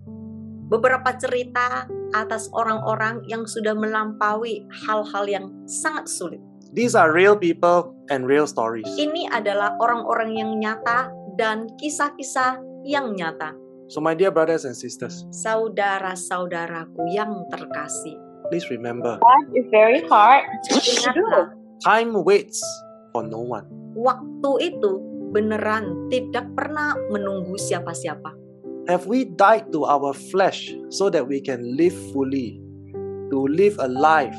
beberapa cerita atas orang-orang yang sudah melampaui hal-hal yang sangat sulit. These are real people and real stories. Ini adalah orang-orang yang nyata dan kisah-kisah yang nyata. So my dear brothers and sisters, Saudara-saudaraku yang terkasih, please remember, Life is very hard. ingatlah, time waits for no one. waktu itu beneran tidak pernah menunggu siapa-siapa. Have we died to our flesh so that we can live fully, to live a life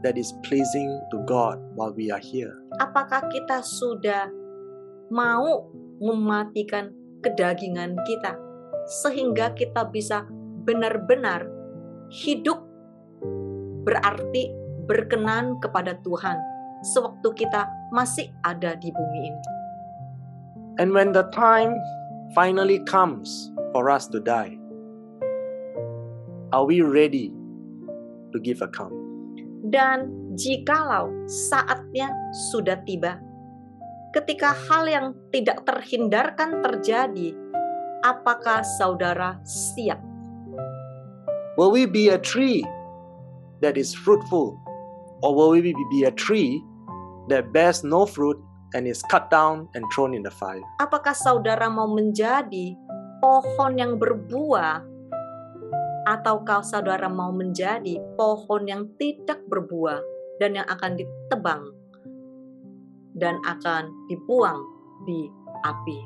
that is pleasing to God while we are here? Apakah kita sudah mau mematikan kedagingan kita sehingga kita bisa benar-benar hidup berarti berkenan kepada Tuhan sewaktu kita masih ada di bumi ini? And when the time finally comes for us to die, are we ready to give account? Dan jikalau saatnya sudah tiba, ketika hal yang tidak terhindarkan terjadi, apakah saudara siap? Will we be a tree that is fruitful, or will we be a tree that bears no fruit and is cut down and thrown in the fire? Apakah saudara mau menjadi pohon yang berbuah, ataukah saudara mau menjadi pohon yang tidak berbuah dan yang akan ditebang dan akan dibuang di api?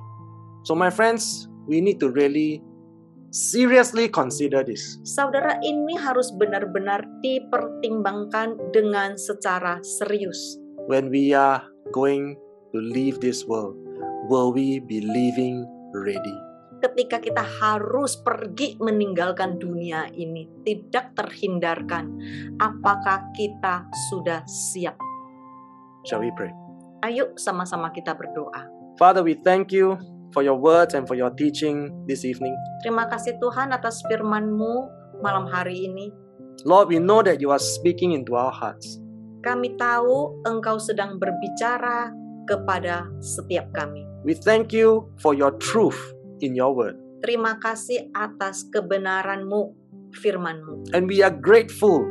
So my friends, we need to really seriously consider this. Saudara, ini harus benar-benar dipertimbangkan dengan secara serius. When we are going to leave this world, will we be living ready? Ketika kita harus pergi meninggalkan dunia ini, tidak terhindarkan, apakah kita sudah siap? Shall we pray? Ayo sama-sama kita berdoa. Father, we thank you for your words and for your teaching this evening. Terima kasih Tuhan atas firman-Mu malam hari ini. Lord, we know that you are speaking into our hearts. Kami tahu Engkau sedang berbicara kepada setiap kami. We thank you for your truth in your word. Terima kasih atas kebenaran-Mu, firman-Mu. And we are grateful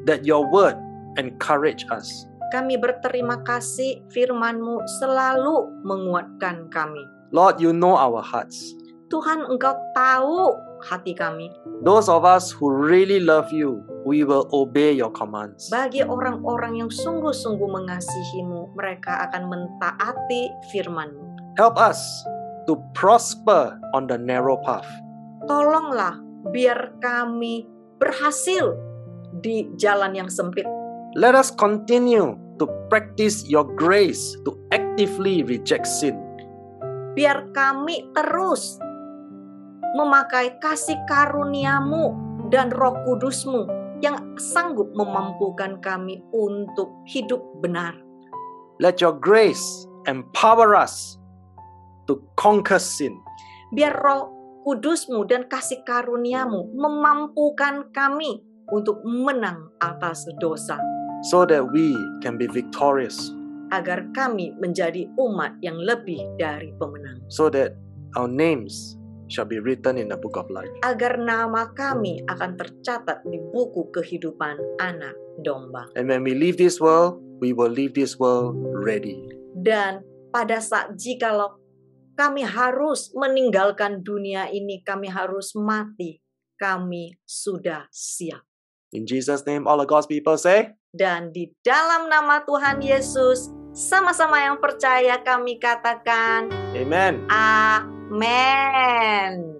that your word encourage us. Kami berterima kasih firman-Mu selalu menguatkan kami. Lord, you know our hearts. Tuhan, Engkau tahu hati kami. Those of us who really love you, we will obey your commands. Bagi orang-orang yang sungguh-sungguh mengasihi-Mu, mereka akan mentaati firman-Mu. Help us to prosper on the narrow path. Tolonglah biar kami berhasil di jalan yang sempit. Let us continue to practice your grace to actively reject sin. Biar kami terus memakai kasih karunia-Mu dan Roh Kudus-Mu yang sanggup memampukan kami untuk hidup benar. Let your grace empower us to conquer sin. Biar Roh Kudus-Mu dan kasih karunia-Mu memampukan kami untuk menang atas dosa. So that we can be victorious. Agar kami menjadi umat yang lebih dari pemenang. So that our names shall be written in the book of life. Agar nama kami akan tercatat di buku kehidupan anak domba. And when we leave this world, we will leave this world ready. Dan pada saat jikalau kami harus meninggalkan dunia ini, kami harus mati, kami sudah siap. In Jesus' name, all of God's people say, Dan di dalam nama Tuhan Yesus, sama-sama yang percaya kami katakan, Amen. Amen.